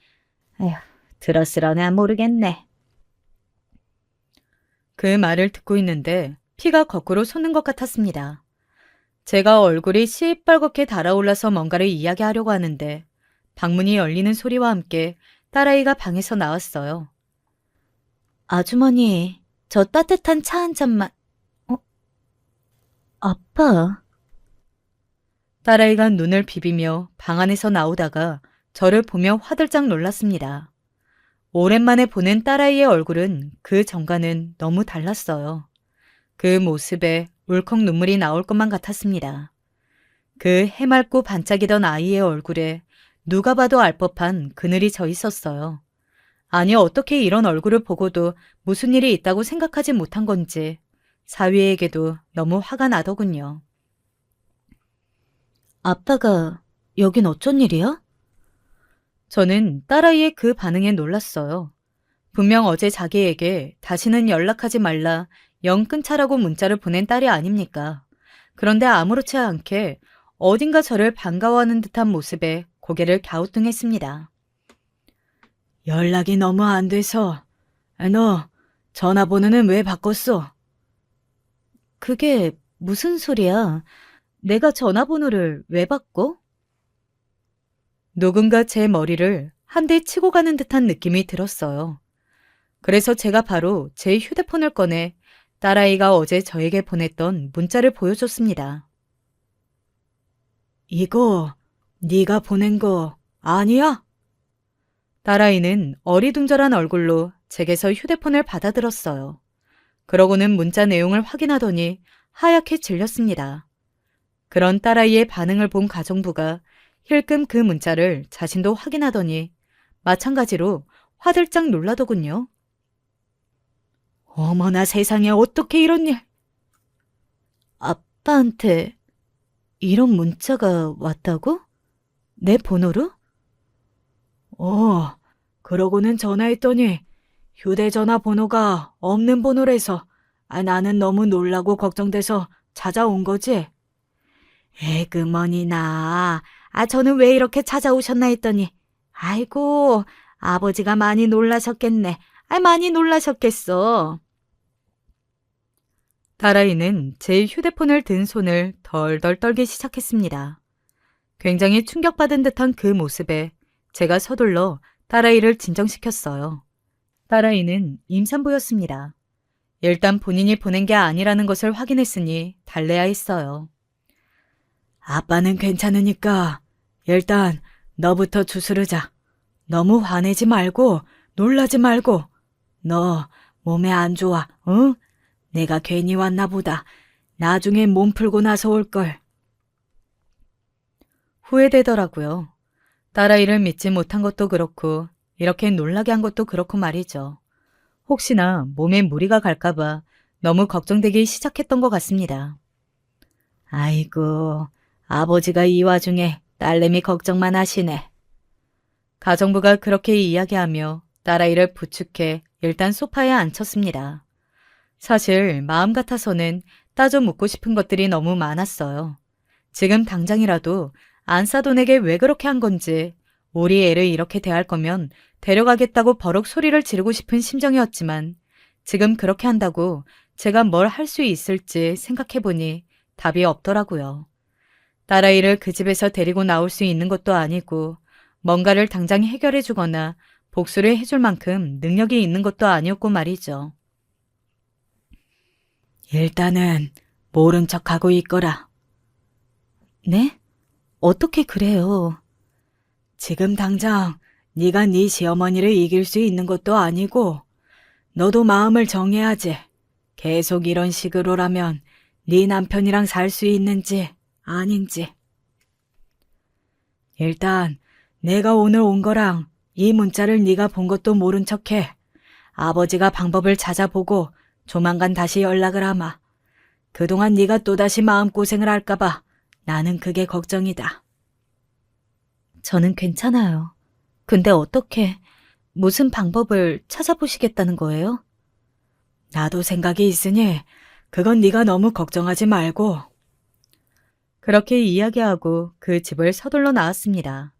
Speaker 2: 에휴 들었으려나 모르겠네.
Speaker 1: 그 말을 듣고 있는데 피가 거꾸로 솟는 것 같았습니다. 제가 얼굴이 시뻘겋게 달아올라서 뭔가를 이야기하려고 하는데 방문이 열리는 소리와 함께 딸아이가 방에서 나왔어요.
Speaker 2: 아주머니, 저 따뜻한 차 한 잔만. 아빠.
Speaker 1: 딸아이가 눈을 비비며 방 안에서 나오다가 저를 보며 화들짝 놀랐습니다. 오랜만에 보는 딸아이의 얼굴은 그 전과는 너무 달랐어요. 그 모습에 울컥 눈물이 나올 것만 같았습니다. 그 해맑고 반짝이던 아이의 얼굴에 누가 봐도 알 법한 그늘이 져 있었어요. 아니 어떻게 이런 얼굴을 보고도 무슨 일이 있다고 생각하지 못한 건지 사위에게도 너무 화가 나더군요.
Speaker 2: 아빠가 여긴 어쩐 일이야?
Speaker 1: 저는 딸아이의 그 반응에 놀랐어요. 분명 어제 자기에게 다시는 연락하지 말라 영 끊자라고 문자를 보낸 딸이 아닙니까? 그런데 아무렇지 않게 어딘가 저를 반가워하는 듯한 모습에 고개를 갸우뚱했습니다.
Speaker 2: 연락이 너무 안 돼서. 너 전화번호는 왜 바꿨어? 그게 무슨 소리야? 내가 전화번호를 왜 바꿔?
Speaker 1: 누군가 제 머리를 한 대 치고 가는 듯한 느낌이 들었어요. 그래서 제가 바로 제 휴대폰을 꺼내 딸아이가 어제 저에게 보냈던 문자를 보여줬습니다.
Speaker 2: 이거 네가 보낸 거 아니야?
Speaker 1: 딸아이는 어리둥절한 얼굴로 제게서 휴대폰을 받아들었어요. 그러고는 문자 내용을 확인하더니 하얗게 질렸습니다. 그런 딸아이의 반응을 본 가정부가 힐끔 그 문자를 자신도 확인하더니 마찬가지로 화들짝 놀라더군요.
Speaker 2: 어머나 세상에 어떻게 이런 일. 아빠한테 이런 문자가 왔다고? 내 번호로? 그러고는 전화했더니 휴대전화 번호가 없는 번호래서 나는 너무 놀라고 걱정돼서 찾아온 거지. 에그머니나 저는 왜 이렇게 찾아오셨나 했더니 아이고 아버지가 많이 놀라셨겠네. 많이 놀라셨겠어.
Speaker 1: 딸아이는 제 휴대폰을 든 손을 덜덜 떨기 시작했습니다. 굉장히 충격받은 듯한 그 모습에 제가 서둘러 딸아이를 진정시켰어요. 딸아이는 임산부였습니다. 일단 본인이 보낸 게 아니라는 것을 확인했으니 달래야 했어요.
Speaker 2: 아빠는 괜찮으니까 일단 너부터 주스르자. 너무 화내지 말고 놀라지 말고. 너 몸에 안 좋아, 응? 내가 괜히 왔나 보다. 나중에 몸 풀고 나서 올걸.
Speaker 1: 후회되더라고요. 딸아이를 믿지 못한 것도 그렇고 이렇게 놀라게 한 것도 그렇고 말이죠. 혹시나 몸에 무리가 갈까봐 너무 걱정되기 시작했던 것 같습니다.
Speaker 2: 아이고, 아버지가 이 와중에 딸내미 걱정만 하시네.
Speaker 1: 가정부가 그렇게 이야기하며 딸아이를 부축해 일단 소파에 앉혔습니다. 사실 마음 같아서는 따져 묻고 싶은 것들이 너무 많았어요. 지금 당장이라도 안사돈에게 왜 그렇게 한 건지, 우리 애를 이렇게 대할 거면 데려가겠다고 버럭 소리를 지르고 싶은 심정이었지만 지금 그렇게 한다고 제가 뭘 할 수 있을지 생각해보니 답이 없더라고요. 딸아이를 그 집에서 데리고 나올 수 있는 것도 아니고 뭔가를 당장 해결해주거나 복수를 해줄 만큼 능력이 있는 것도 아니었고 말이죠.
Speaker 2: 일단은 모른 척하고 있거라. 네? 어떻게 그래요? 지금 당장 네가 네 시어머니를 이길 수 있는 것도 아니고 너도 마음을 정해야지. 계속 이런 식으로라면 네 남편이랑 살 수 있는지 아닌지. 일단 내가 오늘 온 거랑 이 문자를 네가 본 것도 모른 척해. 아버지가 방법을 찾아보고 조만간 다시 연락을 하마. 그동안 네가 또다시 마음고생을 할까봐 나는 그게 걱정이다. 저는 괜찮아요. 근데 어떻게, 무슨 방법을 찾아보시겠다는 거예요? 나도 생각이 있으니 그건 네가 너무 걱정하지 말고.
Speaker 1: 그렇게 이야기하고 그 집을 서둘러 나왔습니다.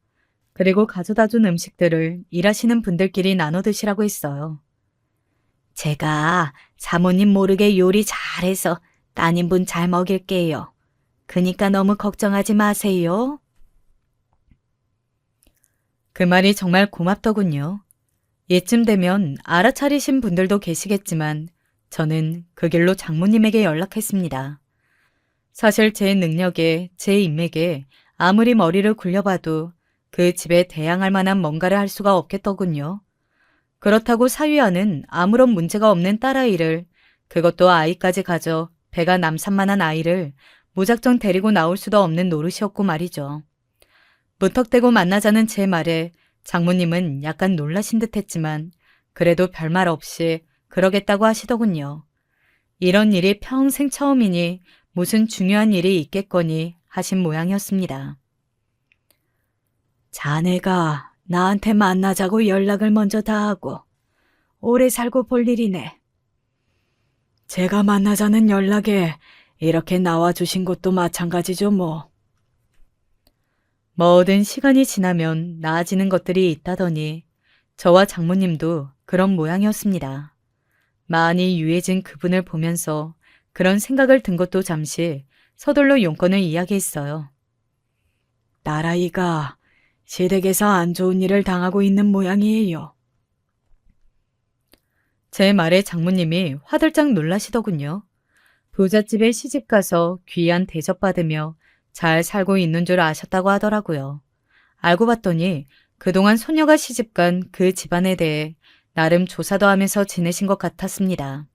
Speaker 1: 그리고 가져다 준 음식들을 일하시는 분들끼리 나눠 드시라고 했어요.
Speaker 2: 제가 사모님 모르게 요리 잘해서 따님분 잘 먹일게요. 그니까 너무 걱정하지 마세요.
Speaker 1: 그 말이 정말 고맙더군요. 이쯤 되면 알아차리신 분들도 계시겠지만 저는 그 길로 장모님에게 연락했습니다. 사실 제 능력에, 제 인맥에 아무리 머리를 굴려봐도 그 집에 대항할 만한 뭔가를 할 수가 없겠더군요. 그렇다고 사위와는 아무런 문제가 없는 딸아이를, 그것도 아이까지 가져 배가 남산만한 아이를 무작정 데리고 나올 수도 없는 노릇이었고 말이죠. 무턱대고 만나자는 제 말에 장모님은 약간 놀라신 듯 했지만 그래도 별말 없이 그러겠다고 하시더군요. 이런 일이 평생 처음이니 무슨 중요한 일이 있겠거니 하신 모양이었습니다.
Speaker 2: 자네가 나한테 만나자고 연락을 먼저 다 하고 오래 살고 볼 일이네. 제가 만나자는 연락에 이렇게 나와주신 것도 마찬가지죠 뭐.
Speaker 1: 뭐든 시간이 지나면 나아지는 것들이 있다더니 저와 장모님도 그런 모양이었습니다. 많이 유해진 그분을 보면서 그런 생각을 든 것도 잠시 서둘러 용건을 이야기했어요.
Speaker 2: 딸아이가 시댁에서 안 좋은 일을 당하고 있는 모양이에요.
Speaker 1: 제 말에 장모님이 화들짝 놀라시더군요. 부잣집에 시집가서 귀한 대접받으며 잘 살고 있는 줄 아셨다고 하더라고요. 알고 봤더니 그동안 소녀가 시집간 그 집안에 대해 나름 조사도 하면서 지내신 것 같았습니다.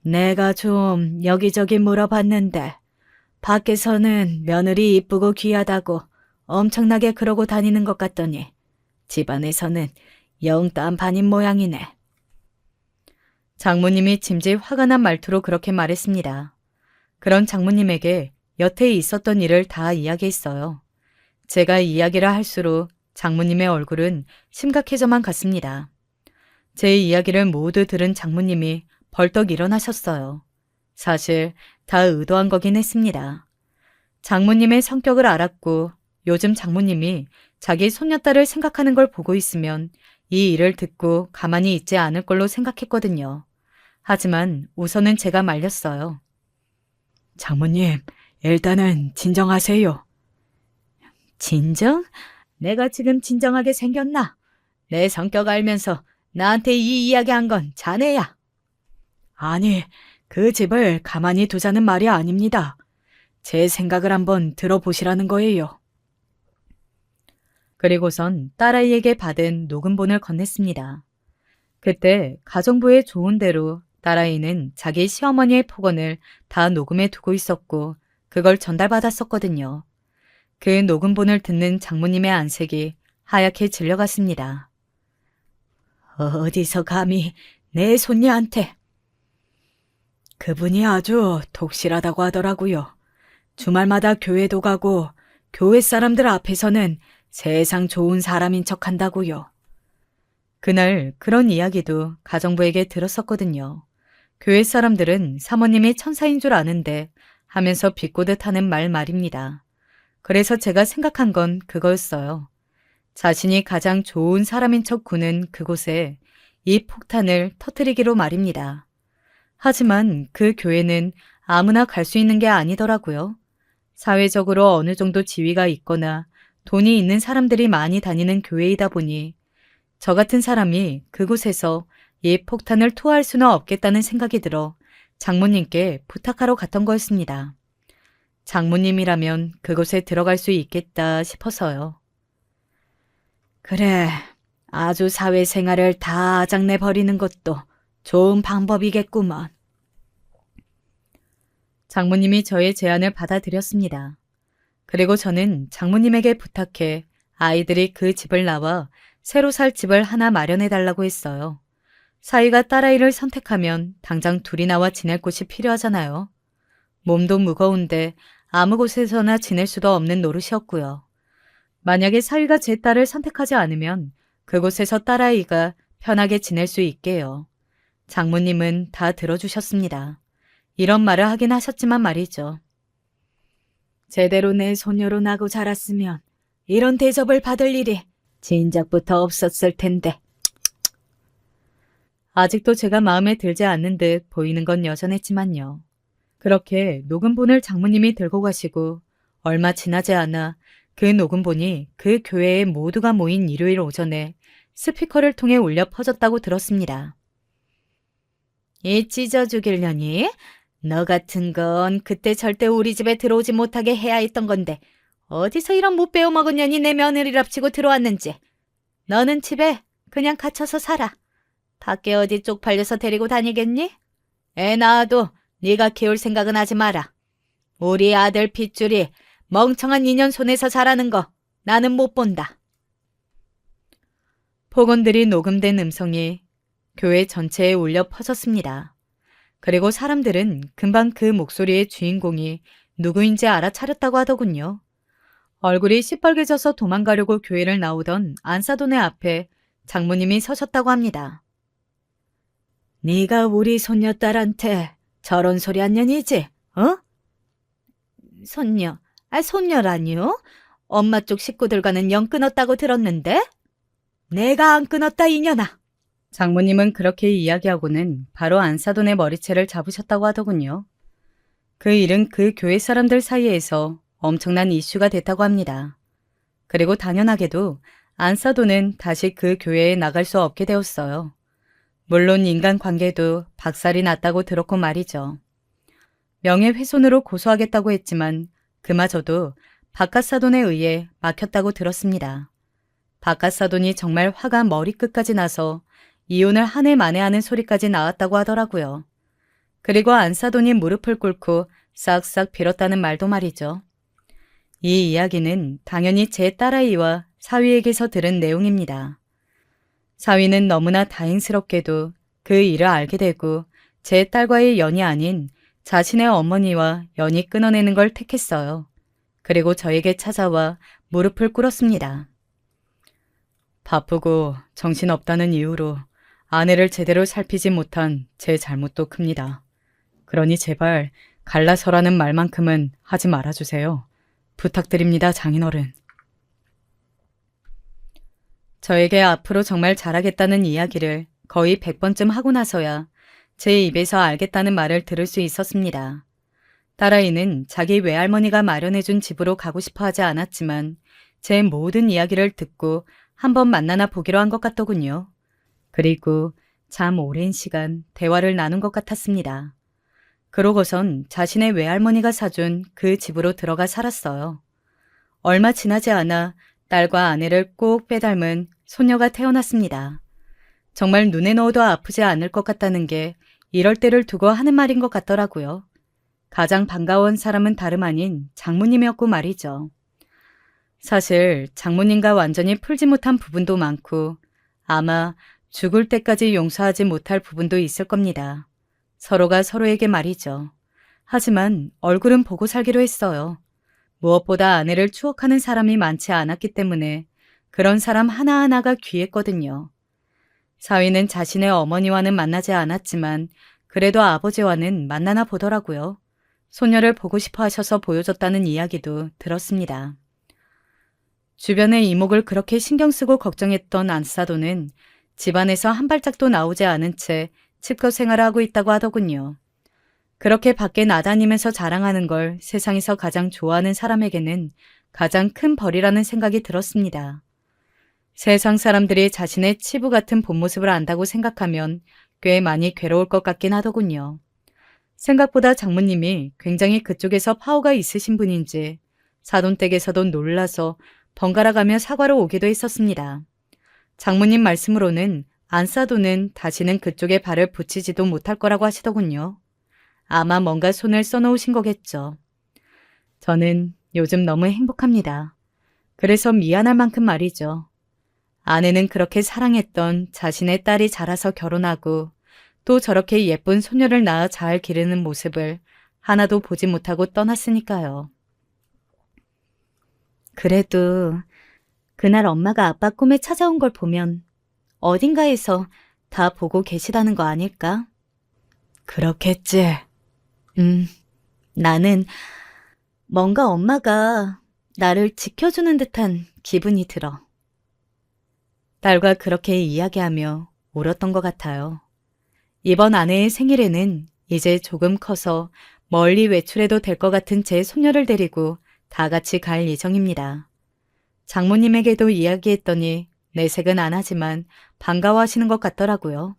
Speaker 2: 내가 좀 여기저기 물어봤는데 밖에서는 며느리 이쁘고 귀하다고 엄청나게 그러고 다니는 것 같더니 집안에서는 영 딴판인 모양이네.
Speaker 1: 장모님이 짐짓 화가 난 말투로 그렇게 말했습니다. 그런 장모님에게 여태 있었던 일을 다 이야기했어요. 제가 이야기를 할수록 장모님의 얼굴은 심각해져만 갔습니다. 제 이야기를 모두 들은 장모님이 벌떡 일어나셨어요. 사실 다 의도한 거긴 했습니다. 장모님의 성격을 알았고 요즘 장모님이 자기 손녀딸을 생각하는 걸 보고 있으면 이 일을 듣고 가만히 있지 않을 걸로 생각했거든요. 하지만 우선은 제가 말렸어요.
Speaker 2: 장모님, 일단은 진정하세요. 진정? 내가 지금 진정하게 생겼나? 내 성격 알면서 나한테 이 이야기 한 건 자네야. 아니, 그 집을 가만히 두자는 말이 아닙니다. 제 생각을 한번 들어보시라는 거예요.
Speaker 1: 그리고선 딸아이에게 받은 녹음본을 건넸습니다. 그때 가정부의 좋은 대로 딸아이는 자기 시어머니의 폭언을 다 녹음해 두고 있었고 그걸 전달받았었거든요. 그 녹음본을 듣는 장모님의 안색이 하얗게 질려갔습니다.
Speaker 2: 어디서 감히 내 손녀한테. 그분이 아주 독실하다고 하더라고요. 주말마다 교회도 가고 교회 사람들 앞에서는 세상 좋은 사람인 척 한다고요.
Speaker 1: 그날 그런 이야기도 가정부에게 들었었거든요. 교회 사람들은 사모님이 천사인 줄 아는데 하면서 비꼬듯 하는 말입니다. 그래서 제가 생각한 건 그거였어요. 자신이 가장 좋은 사람인 척 구는 그곳에 이 폭탄을 터뜨리기로 말입니다. 하지만 그 교회는 아무나 갈 수 있는 게 아니더라고요. 사회적으로 어느 정도 지위가 있거나 돈이 있는 사람들이 많이 다니는 교회이다 보니 저 같은 사람이 그곳에서 이 폭탄을 투하할 수는 없겠다는 생각이 들어 장모님께 부탁하러 갔던 거였습니다. 장모님이라면 그곳에 들어갈 수 있겠다 싶어서요.
Speaker 2: 그래, 아주 사회생활을 다 아작내버리는 것도 좋은 방법이겠구먼.
Speaker 1: 장모님이 저의 제안을 받아들였습니다. 그리고 저는 장모님에게 부탁해 아이들이 그 집을 나와 새로 살 집을 하나 마련해 달라고 했어요. 사위가 딸아이를 선택하면 당장 둘이 나와 지낼 곳이 필요하잖아요. 몸도 무거운데 아무 곳에서나 지낼 수도 없는 노릇이었고요. 만약에 사위가 제 딸을 선택하지 않으면 그곳에서 딸아이가 편하게 지낼 수 있게요. 장모님은 다 들어주셨습니다. 이런 말을 하긴 하셨지만 말이죠.
Speaker 2: 제대로 내 손녀로 나고 자랐으면 이런 대접을 받을 일이 진작부터 없었을 텐데.
Speaker 1: 아직도 제가 마음에 들지 않는 듯 보이는 건 여전했지만요. 그렇게 녹음본을 장모님이 들고 가시고 얼마 지나지 않아 그 녹음본이 그 교회에 모두가 모인 일요일 오전에 스피커를 통해 울려 퍼졌다고 들었습니다.
Speaker 2: 이 찢어 죽이려니? 너 같은 건 그때 절대 우리 집에 들어오지 못하게 해야 했던 건데 어디서 이런 못 배워먹었냐니 내 며느리랍치고 들어왔는지. 너는 집에 그냥 갇혀서 살아. 밖에 어디 쪽팔려서 데리고 다니겠니? 애 낳아도 네가 키울 생각은 하지 마라. 우리 아들 핏줄이 멍청한 인연 손에서 자라는 거 나는 못 본다.
Speaker 1: 폭언들이 녹음된 음성이 교회 전체에 울려 퍼졌습니다. 그리고 사람들은 금방 그 목소리의 주인공이 누구인지 알아차렸다고 하더군요. 얼굴이 시뻘개져서 도망가려고 교회를 나오던 안사돈의 앞에 장모님이 서셨다고 합니다.
Speaker 2: 네가 우리 손녀딸한테 저런 소리 한 년이지? 어? 손녀라니요? 엄마 쪽 식구들과는 영 끊었다고 들었는데? 내가 안 끊었다 이년아.
Speaker 1: 장모님은 그렇게 이야기하고는 바로 안사돈의 머리채를 잡으셨다고 하더군요. 그 일은 그 교회 사람들 사이에서 엄청난 이슈가 됐다고 합니다. 그리고 당연하게도 안사돈은 다시 그 교회에 나갈 수 없게 되었어요. 물론 인간관계도 박살이 났다고 들었고 말이죠. 명예훼손으로 고소하겠다고 했지만 그마저도 바깥사돈에 의해 막혔다고 들었습니다. 바깥사돈이 정말 화가 머리끝까지 나서 이혼을 한 해 만에 하는 소리까지 나왔다고 하더라고요. 그리고 안사돈이 무릎을 꿇고 싹싹 빌었다는 말도 말이죠. 이 이야기는 당연히 제 딸아이와 사위에게서 들은 내용입니다. 사위는 너무나 다행스럽게도 그 일을 알게 되고 제 딸과의 연이 아닌 자신의 어머니와 연이 끊어내는 걸 택했어요. 그리고 저에게 찾아와 무릎을 꿇었습니다. 바쁘고 정신없다는 이유로 아내를 제대로 살피지 못한 제 잘못도 큽니다. 그러니 제발 갈라서라는 말만큼은 하지 말아주세요. 부탁드립니다, 장인어른. 저에게 앞으로 정말 잘하겠다는 이야기를 거의 100번쯤 하고 나서야 제 입에서 알겠다는 말을 들을 수 있었습니다. 딸아이는 자기 외할머니가 마련해준 집으로 가고 싶어 하지 않았지만 제 모든 이야기를 듣고 한번 만나나 보기로 한 것 같더군요. 그리고 참 오랜 시간 대화를 나눈 것 같았습니다. 그러고선 자신의 외할머니가 사준 그 집으로 들어가 살았어요. 얼마 지나지 않아 딸과 아내를 꼭 빼닮은 소녀가 태어났습니다. 정말 눈에 넣어도 아프지 않을 것 같다는 게 이럴 때를 두고 하는 말인 것 같더라고요. 가장 반가운 사람은 다름 아닌 장모님이었고 말이죠. 사실 장모님과 완전히 풀지 못한 부분도 많고 아마 죽을 때까지 용서하지 못할 부분도 있을 겁니다. 서로가 서로에게 말이죠. 하지만 얼굴은 보고 살기로 했어요. 무엇보다 아내를 추억하는 사람이 많지 않았기 때문에 그런 사람 하나하나가 귀했거든요. 사위는 자신의 어머니와는 만나지 않았지만 그래도 아버지와는 만나나 보더라고요. 소녀를 보고 싶어 하셔서 보여줬다는 이야기도 들었습니다. 주변의 이목을 그렇게 신경 쓰고 걱정했던 안사도는 집안에서 한 발짝도 나오지 않은 채 칩거 생활을 하고 있다고 하더군요. 그렇게 밖에 나다니면서 자랑하는 걸 세상에서 가장 좋아하는 사람에게는 가장 큰 벌이라는 생각이 들었습니다. 세상 사람들이 자신의 치부 같은 본 모습을 안다고 생각하면 꽤 많이 괴로울 것 같긴 하더군요. 생각보다 장모님이 굉장히 그쪽에서 파워가 있으신 분인지 사돈댁에서도 놀라서 번갈아가며 사과를 오기도 했었습니다. 장모님 말씀으로는 안사도는 다시는 그쪽에 발을 붙이지도 못할 거라고 하시더군요. 아마 뭔가 손을 써놓으신 거겠죠. 저는 요즘 너무 행복합니다. 그래서 미안할 만큼 말이죠. 아내는 그렇게 사랑했던 자신의 딸이 자라서 결혼하고 또 저렇게 예쁜 소녀를 낳아 잘 기르는 모습을 하나도 보지 못하고 떠났으니까요. 그래도 그날 엄마가 아빠 꿈에 찾아온 걸 보면 어딘가에서 다 보고 계시다는 거 아닐까? 그렇겠지. 나는 뭔가 엄마가 나를 지켜주는 듯한 기분이 들어. 딸과 그렇게 이야기하며 울었던 것 같아요. 이번 아내의 생일에는 이제 조금 커서 멀리 외출해도 될 것 같은 제 손녀를 데리고 다 같이 갈 예정입니다. 장모님에게도 이야기했더니 내색은 안 하지만 반가워하시는 것 같더라고요.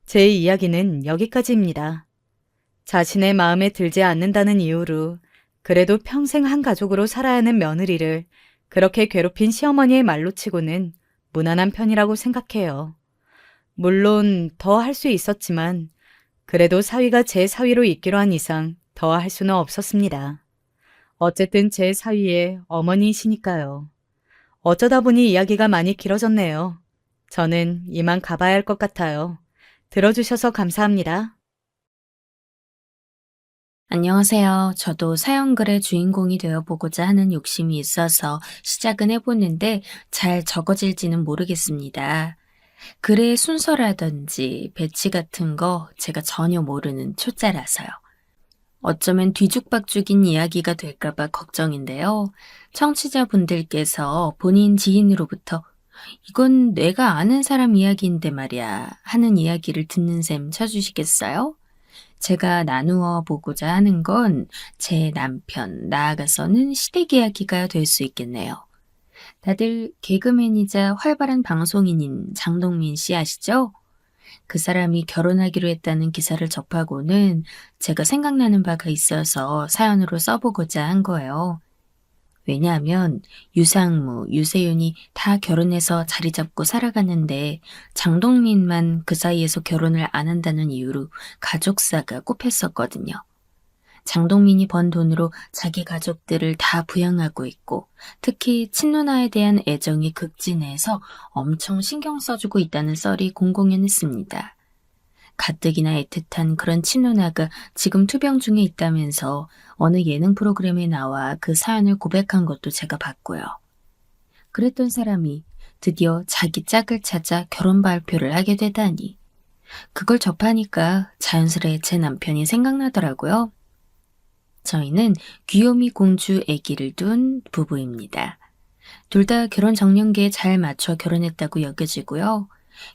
Speaker 1: 제 이야기는 여기까지입니다. 자신의 마음에 들지 않는다는 이유로 그래도 평생 한 가족으로 살아야 하는 며느리를 그렇게 괴롭힌 시어머니의 말로 치고는 무난한 편이라고 생각해요. 물론 더 할 수 있었지만 그래도 사위가 제 사위로 있기로 한 이상 더 할 수는 없었습니다. 어쨌든 제 사위의 어머니이시니까요. 어쩌다 보니 이야기가 많이 길어졌네요. 저는 이만 가봐야 할 것 같아요. 들어주셔서 감사합니다.
Speaker 3: 안녕하세요. 저도 사연글의 주인공이 되어보고자 하는 욕심이 있어서 시작은 해보는데 잘 적어질지는 모르겠습니다. 글의 순서라든지 배치 같은 거 제가 전혀 모르는 초짜라서요. 어쩌면 뒤죽박죽인 이야기가 될까봐 걱정인데요. 청취자분들께서 본인 지인으로부터 이건 내가 아는 사람 이야기인데 말이야 하는 이야기를 듣는 셈 쳐주시겠어요? 제가 나누어 보고자 하는 건 제 남편, 나아가서는 시댁 이야기가 될 수 있겠네요. 다들 개그맨이자 활발한 방송인인 장동민 씨 아시죠? 그 사람이 결혼하기로 했다는 기사를 접하고는 제가 생각나는 바가 있어서 사연으로 써보고자 한 거예요. 왜냐하면 유상무, 유세윤이 다 결혼해서 자리 잡고 살아가는데 장동민만 그 사이에서 결혼을 안 한다는 이유로 가족사가 꼽혔었거든요. 장동민이 번 돈으로 자기 가족들을 다 부양하고 있고 특히 친누나에 대한 애정이 극진해서 엄청 신경 써주고 있다는 썰이 공공연했습니다. 가뜩이나 애틋한 그런 친누나가 지금 투병 중에 있다면서 어느 예능 프로그램에 나와 그 사연을 고백한 것도 제가 봤고요. 그랬던 사람이 드디어 자기 짝을 찾아 결혼 발표를 하게 되다니. 그걸 접하니까 자연스레 제 남편이 생각나더라고요. 저희는 귀요미 공주 아기를 둔 부부입니다. 둘 다 결혼 정년기에 잘 맞춰 결혼했다고 여겨지고요.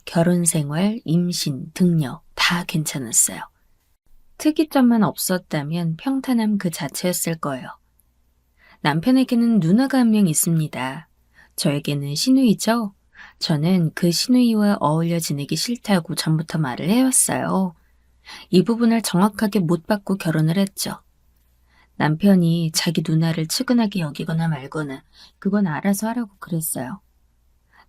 Speaker 3: 결혼 생활, 임신, 등려 다 괜찮았어요. 특이점만 없었다면 평탄함 그 자체였을 거예요. 남편에게는 누나가 한 명 있습니다. 저에게는 시누이죠. 저는 그 시누이와 어울려 지내기 싫다고 전부터 말을 해왔어요. 이 부분을 정확하게 못 받고 결혼을 했죠. 남편이 자기 누나를 측은하게 여기거나 말거나 그건 알아서 하라고 그랬어요.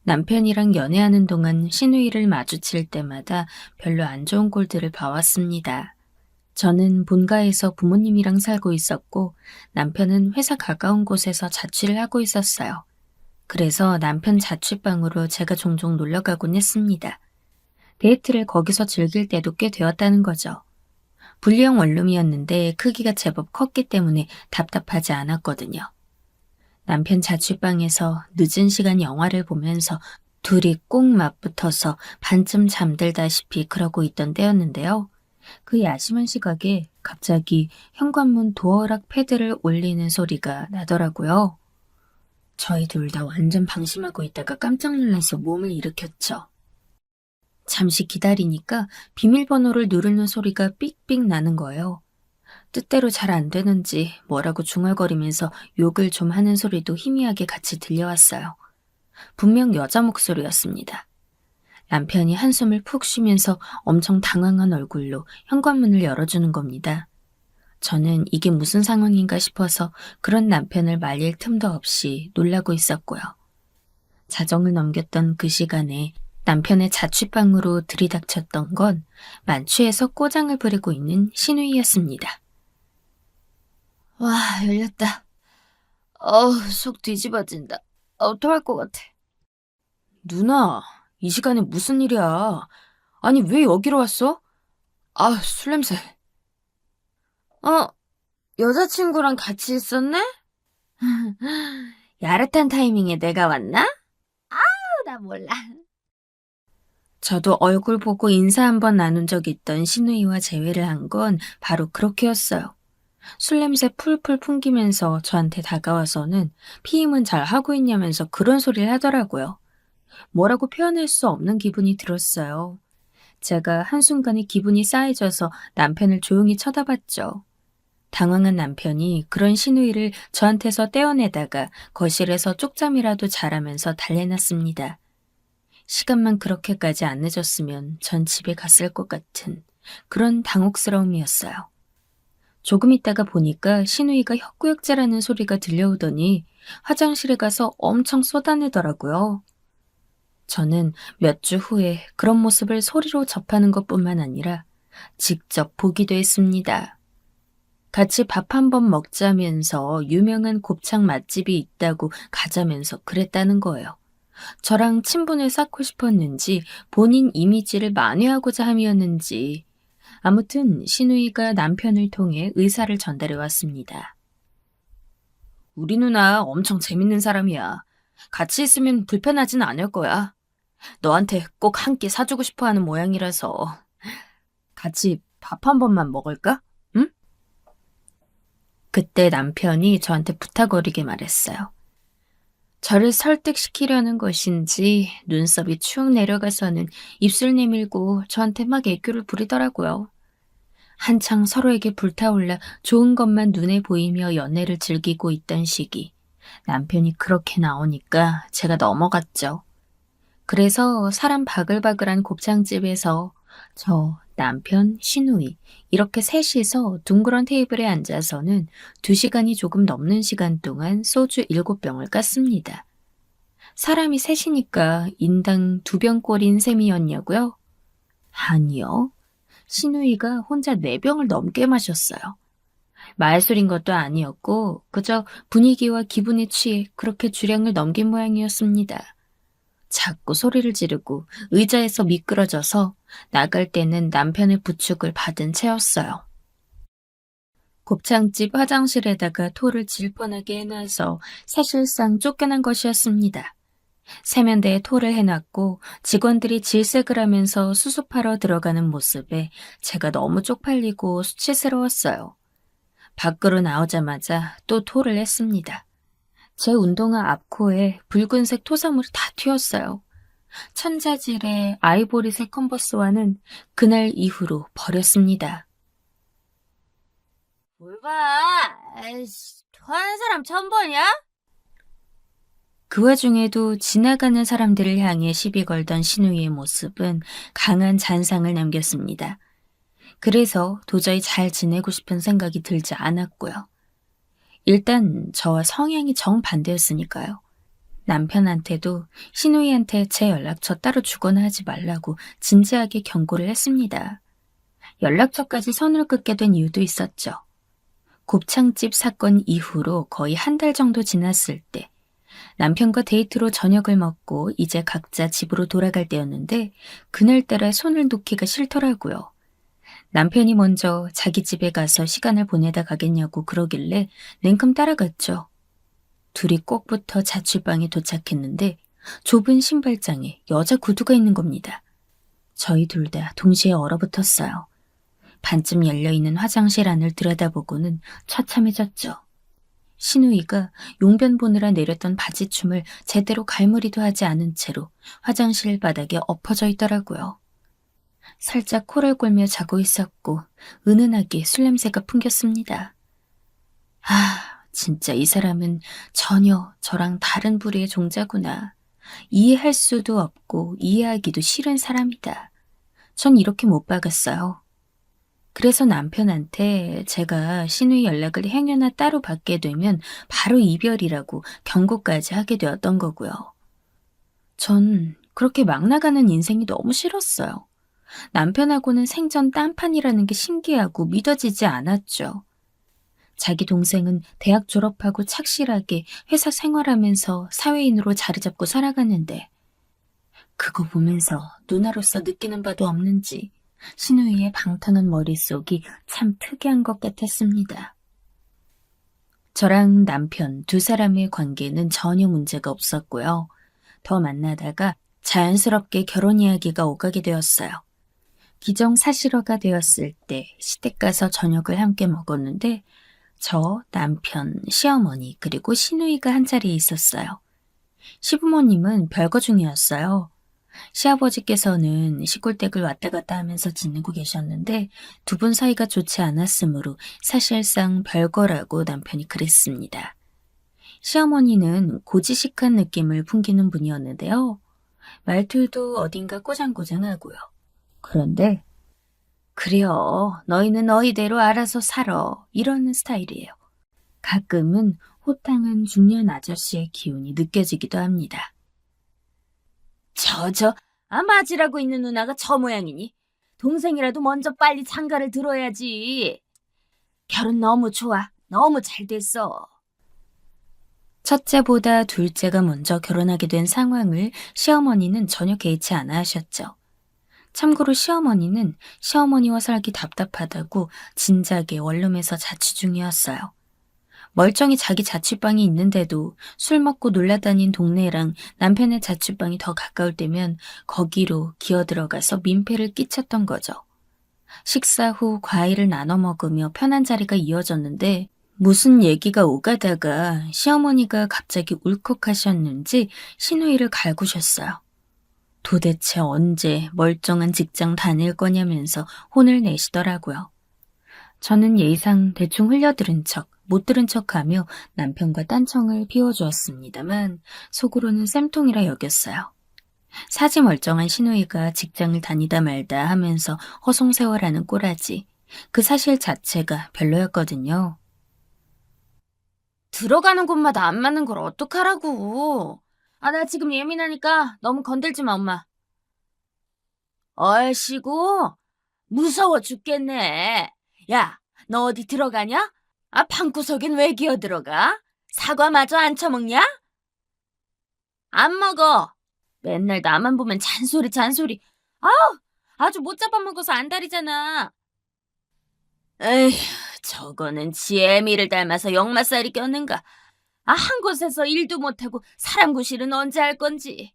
Speaker 3: 남편이랑 연애하는 동안 시누이를 마주칠 때마다 별로 안 좋은 꼴들을 봐왔습니다. 저는 본가에서 부모님이랑 살고 있었고 남편은 회사 가까운 곳에서 자취를 하고 있었어요. 그래서 남편 자취방으로 제가 종종 놀러가곤 했습니다. 데이트를 거기서 즐길 때도 꽤 되었다는 거죠. 분리형 원룸이었는데 크기가 제법 컸기 때문에 답답하지 않았거든요. 남편 자취방에서 늦은 시간 영화를 보면서 둘이 꼭 맞붙어서 반쯤 잠들다시피 그러고 있던 때였는데요. 그 야심한 시각에 갑자기 현관문 도어락 패드를 올리는 소리가 나더라고요. 저희 둘 다 완전 방심하고 있다가 깜짝 놀라서 몸을 일으켰죠. 잠시 기다리니까 비밀번호를 누르는 소리가 삑삑 나는 거예요. 뜻대로 잘 안 되는지 뭐라고 중얼거리면서 욕을 좀 하는 소리도 희미하게 같이 들려왔어요. 분명 여자 목소리였습니다. 남편이 한숨을 푹 쉬면서 엄청 당황한 얼굴로 현관문을 열어주는 겁니다. 저는 이게 무슨 상황인가 싶어서 그런 남편을 말릴 틈도 없이 놀라고 있었고요. 자정을 넘겼던 그 시간에 남편의 자취방으로 들이닥쳤던 건 만취해서 꼬장을 부리고 있는 신우이였습니다.
Speaker 2: 와, 열렸다. 속 뒤집어진다. 토할 것 같아.
Speaker 3: 누나, 이 시간에 무슨 일이야? 아니, 왜 여기로 왔어? 술 냄새.
Speaker 2: 여자친구랑 같이 있었네?
Speaker 3: 야릇한 타이밍에 내가 왔나?
Speaker 2: 나 몰라.
Speaker 3: 저도 얼굴 보고 인사 한번 나눈 적 있던 신우이와 재회를 한 건 바로 그렇게였어요. 술 냄새 풀풀 풍기면서 저한테 다가와서는 피임은 잘 하고 있냐면서 그런 소리를 하더라고요. 뭐라고 표현할 수 없는 기분이 들었어요. 제가 한순간에 기분이 싸해져서 남편을 조용히 쳐다봤죠. 당황한 남편이 그런 신우이를 저한테서 떼어내다가 거실에서 쪽잠이라도 자라면서 달래놨습니다. 시간만 그렇게까지 안 늦었으면 전 집에 갔을 것 같은 그런 당혹스러움이었어요. 조금 있다가 보니까 신우이가 혓구역질하는 소리가 들려오더니 화장실에 가서 엄청 쏟아내더라고요. 저는 몇 주 후에 그런 모습을 소리로 접하는 것뿐만 아니라 직접 보기도 했습니다. 같이 밥 한 번 먹자면서 유명한 곱창 맛집이 있다고 가자면서 그랬다는 거예요. 저랑 친분을 쌓고 싶었는지 본인 이미지를 만회하고자 함이었는지 아무튼 신우이가 남편을 통해 의사를 전달해 왔습니다. 우리 누나 엄청 재밌는 사람이야. 같이 있으면 불편하진 않을 거야. 너한테 꼭 한 끼 사주고 싶어 하는 모양이라서 같이 밥 한 번만 먹을까? 응? 그때 남편이 저한테 부탁거리게 말했어요. 저를 설득시키려는 것인지 눈썹이 축 내려가서는 입술 내밀고 저한테 막 애교를 부리더라고요. 한창 서로에게 불타올라 좋은 것만 눈에 보이며 연애를 즐기고 있던 시기. 남편이 그렇게 나오니까 제가 넘어갔죠. 그래서 사람 바글바글한 곱창집에서 저, 남편, 신우이 이렇게 셋이서 둥그런 테이블에 앉아서는 2시간이 조금 넘는 시간 동안 소주 7병을 깠습니다. 사람이 셋이니까 인당 2병꼴인 셈이었냐고요? 아니요. 신우이가 혼자 4병을 넘게 마셨어요. 말술인 것도 아니었고 그저 분위기와 기분에 취해 그렇게 주량을 넘긴 모양이었습니다. 자꾸 소리를 지르고 의자에서 미끄러져서 나갈 때는 남편의 부축을 받은 채였어요. 곱창집 화장실에다가 토를 질 뻔하게 해놔서 사실상 쫓겨난 것이었습니다. 세면대에 토를 해놨고 직원들이 질색을 하면서 수습하러 들어가는 모습에 제가 너무 쪽팔리고 수치스러웠어요. 밖으로 나오자마자 또 토를 했습니다. 제 운동화 앞코에 붉은색 토사물이 다 튀었어요. 천자질의 아이보리색 컨버스와는 그날 이후로 버렸습니다.
Speaker 2: 뭘 봐. 아이씨, 토하는 사람 처음 보냐?
Speaker 3: 그 와중에도 지나가는 사람들을 향해 시비 걸던 신우이의 모습은 강한 잔상을 남겼습니다. 그래서 도저히 잘 지내고 싶은 생각이 들지 않았고요. 일단 저와 성향이 정반대였으니까요. 남편한테도 신우이한테 제 연락처 따로 주거나 하지 말라고 진지하게 경고를 했습니다. 연락처까지 선을 긋게 된 이유도 있었죠. 곱창집 사건 이후로 거의 한 달 정도 지났을 때 남편과 데이트로 저녁을 먹고 이제 각자 집으로 돌아갈 때였는데 그날따라 손을 놓기가 싫더라고요. 남편이 먼저 자기 집에 가서 시간을 보내다 가겠냐고 그러길래 냉큼 따라갔죠. 둘이 꼭 붙어 자취방에 도착했는데 좁은 신발장에 여자 구두가 있는 겁니다. 저희 둘 다 동시에 얼어붙었어요. 반쯤 열려있는 화장실 안을 들여다보고는 처참해졌죠. 신우이가 용변 보느라 내렸던 바지춤을 제대로 갈무리도 하지 않은 채로 화장실 바닥에 엎어져 있더라고요. 살짝 코를 골며 자고 있었고 은은하게 술 냄새가 풍겼습니다. 진짜 이 사람은 전혀 저랑 다른 부류의 종자구나. 이해할 수도 없고 이해하기도 싫은 사람이다. 전 이렇게 못 박았어요. 그래서 남편한테 제가 신우이 연락을 행여나 따로 받게 되면 바로 이별이라고 경고까지 하게 되었던 거고요. 전 그렇게 막 나가는 인생이 너무 싫었어요. 남편하고는 생전 딴판이라는 게 신기하고 믿어지지 않았죠. 자기 동생은 대학 졸업하고 착실하게 회사 생활하면서 사회인으로 자리 잡고 살아가는데 그거 보면서 누나로서 느끼는 바도 없는지 신우이의 방탄한 머릿속이 참 특이한 것 같았습니다. 저랑 남편 두 사람의 관계는 전혀 문제가 없었고요. 더 만나다가 자연스럽게 결혼 이야기가 오가게 되었어요. 기정사실화가 되었을 때 시댁 가서 저녁을 함께 먹었는데 저, 남편, 시어머니 그리고 신우이가 한 자리에 있었어요. 시부모님은 별거 중이었어요. 시아버지께서는 시골댁을 왔다 갔다 하면서 지내고 계셨는데 두 분 사이가 좋지 않았으므로 사실상 별거라고 남편이 그랬습니다. 시어머니는 고지식한 느낌을 풍기는 분이었는데요. 말투도 어딘가 꼬장꼬장하고요. 그런데 그래요. 너희는 너희대로 알아서 살아. 이러는 스타일이에요. 가끔은 호탕한 중년 아저씨의 기운이 느껴지기도 합니다. 맞으라고 있는 누나가 저 모양이니? 동생이라도 먼저 빨리 장가를 들어야지. 결혼 너무 좋아. 너무 잘 됐어. 첫째보다 둘째가 먼저 결혼하게 된 상황을 시어머니는 전혀 개의치 않아 하셨죠. 참고로 시어머니는 시어머니와 살기 답답하다고 진작에 원룸에서 자취 중이었어요. 멀쩡히 자기 자취방이 있는데도 술 먹고 놀라다닌 동네랑 남편의 자취방이 더 가까울 때면 거기로 기어들어가서 민폐를 끼쳤던 거죠. 식사 후 과일을 나눠 먹으며 편한 자리가 이어졌는데 무슨 얘기가 오가다가 시어머니가 갑자기 울컥하셨는지 신우이를 갈구셨어요. 도대체 언제 멀쩡한 직장 다닐 거냐면서 혼을 내시더라고요. 저는 예의상 대충 흘려들은 척, 못 들은 척하며 남편과 딴청을 피워주었습니다만 속으로는 쌤통이라 여겼어요. 사지 멀쩡한 신우이가 직장을 다니다 말다 하면서 허송세월하는 꼬라지, 그 사실 자체가 별로였거든요. 들어가는 곳마다 안 맞는 걸 어떡하라고. 나 지금 예민하니까 너무 건들지 마, 엄마. 얼씨구, 무서워 죽겠네. 야, 너 어디 들어가냐? 방구석엔 왜 기어 들어가? 사과마저 안 처먹냐? 안 먹어. 맨날 나만 보면 잔소리. 아주 못 잡아먹어서 안달이잖아. 에휴, 저거는 지 애미를 닮아서 역마살이 꼈는가. 한 곳에서 일도 못하고 사람 구실은 언제 할 건지.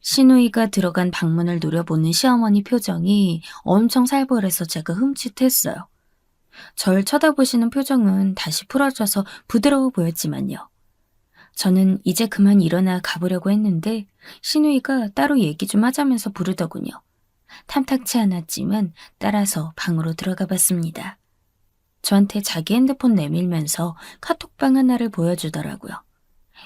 Speaker 3: 신우이가 들어간 방문을 노려보는 시어머니 표정이 엄청 살벌해서 제가 흠칫했어요. 절 쳐다보시는 표정은 다시 풀어져서 부드러워 보였지만요. 저는 이제 그만 일어나 가보려고 했는데 신우이가 따로 얘기 좀 하자면서 부르더군요. 탐탁치 않았지만 따라서 방으로 들어가 봤습니다. 저한테 자기 핸드폰 내밀면서 카톡방 하나를 보여주더라고요.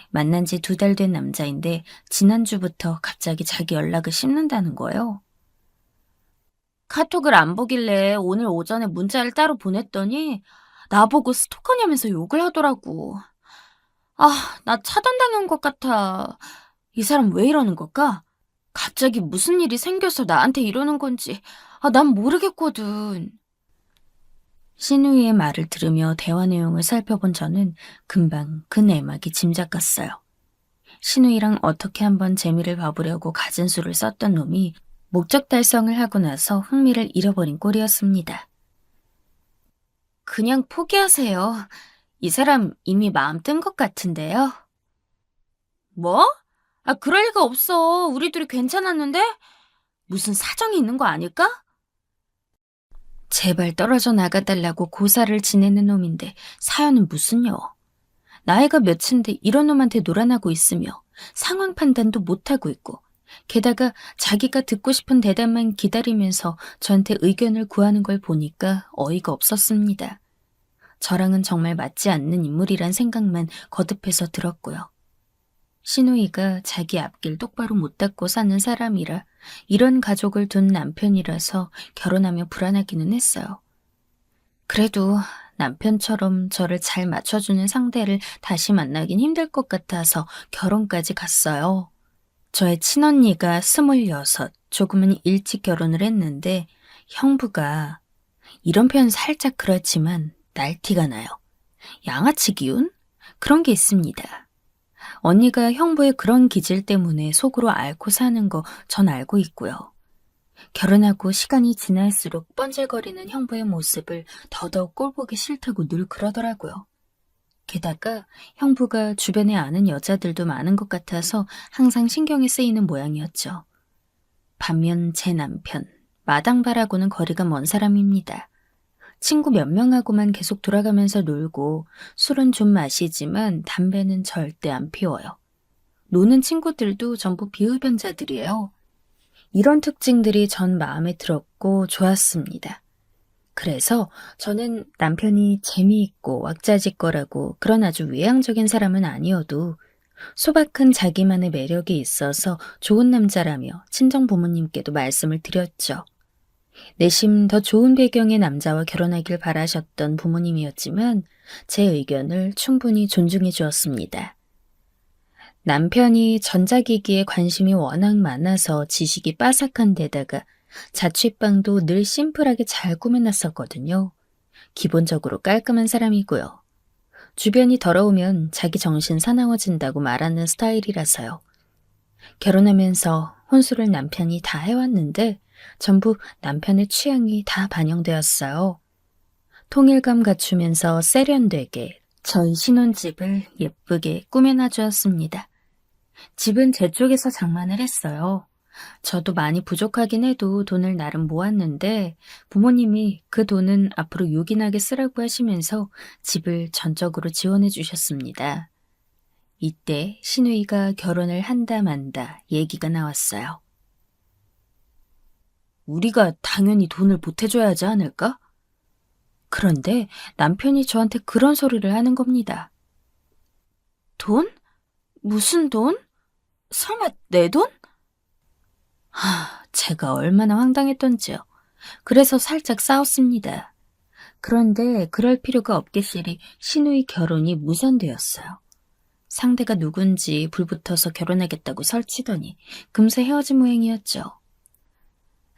Speaker 3: 만난 지 2달 된 남자인데 지난주부터 갑자기 자기 연락을 씹는다는 거예요. 카톡을 안 보길래 오늘 오전에 문자를 따로 보냈더니 나보고 스토커냐면서 욕을 하더라고. 나 차단당한 것 같아. 이 사람 왜 이러는 걸까? 갑자기 무슨 일이 생겨서 나한테 이러는 건지 난 모르겠거든. 신우이의 말을 들으며 대화 내용을 살펴본 저는 금방 그 내막이 짐작 갔어요. 신우이랑 어떻게 한번 재미를 봐보려고 갖은 수를 썼던 놈이 목적 달성을 하고 나서 흥미를 잃어버린 꼴이었습니다. 그냥 포기하세요. 이 사람 이미 마음 뜬 것 같은데요. 뭐? 그럴 리가 없어. 우리 둘이 괜찮았는데? 무슨 사정이 있는 거 아닐까? 제발 떨어져 나가달라고 고사를 지내는 놈인데 사연은 무슨요? 나이가 몇인데 이런 놈한테 놀아나고 있으며 상황 판단도 못하고 있고 게다가 자기가 듣고 싶은 대답만 기다리면서 저한테 의견을 구하는 걸 보니까 어이가 없었습니다. 저랑은 정말 맞지 않는 인물이란 생각만 거듭해서 들었고요. 신우이가 자기 앞길 똑바로 못 닦고 사는 사람이라 이런 가족을 둔 남편이라서 결혼하며 불안하기는 했어요. 그래도 남편처럼 저를 잘 맞춰주는 상대를 다시 만나긴 힘들 것 같아서 결혼까지 갔어요. 저의 친언니가 26, 조금은 일찍 결혼을 했는데 형부가, 이런 표현 살짝 그렇지만 날티가 나요. 양아치 기운? 그런 게 있습니다. 언니가 형부의 그런 기질 때문에 속으로 앓고 사는 거 전 알고 있고요. 결혼하고 시간이 지날수록 뻔질거리는 형부의 모습을 더더욱 꼴보기 싫다고 늘 그러더라고요. 게다가 형부가 주변에 아는 여자들도 많은 것 같아서 항상 신경이 쓰이는 모양이었죠. 반면 제 남편, 마당발하고는 거리가 먼 사람입니다. 친구 몇 명하고만 계속 돌아가면서 놀고 술은 좀 마시지만 담배는 절대 안 피워요. 노는 친구들도 전부 비흡연자들이에요. 이런 특징들이 전 마음에 들었고 좋았습니다. 그래서 저는 남편이 재미있고 왁자지껄하고 그런 아주 외향적인 사람은 아니어도 소박한 자기만의 매력이 있어서 좋은 남자라며 친정 부모님께도 말씀을 드렸죠. 내심 더 좋은 배경의 남자와 결혼하길 바라셨던 부모님이었지만 제 의견을 충분히 존중해 주었습니다. 남편이 전자기기에 관심이 워낙 많아서 지식이 빠삭한 데다가 자취방도 늘 심플하게 잘 꾸며놨었거든요. 기본적으로 깔끔한 사람이고요. 주변이 더러우면 자기 정신 사나워진다고 말하는 스타일이라서요. 결혼하면서 혼수를 남편이 다 해왔는데 전부 남편의 취향이 다 반영되었어요. 통일감 갖추면서 세련되게 저희 신혼집을 예쁘게 꾸며놔 주었습니다. 집은 제 쪽에서 장만을 했어요. 저도 많이 부족하긴 해도 돈을 나름 모았는데 부모님이 그 돈은 앞으로 요긴하게 쓰라고 하시면서 집을 전적으로 지원해 주셨습니다. 이때 신우이가 결혼을 한다 만다 얘기가 나왔어요. 우리가 당연히 돈을 보태줘야 하지 않을까? 그런데 남편이 저한테 그런 소리를 하는 겁니다. 돈? 무슨 돈? 설마 내 돈? 제가 얼마나 황당했던지요. 그래서 살짝 싸웠습니다. 그런데 그럴 필요가 없겠시리 신우이 결혼이 무산되었어요. 상대가 누군지 불붙어서 결혼하겠다고 설치더니 금세 헤어진 모양이었죠.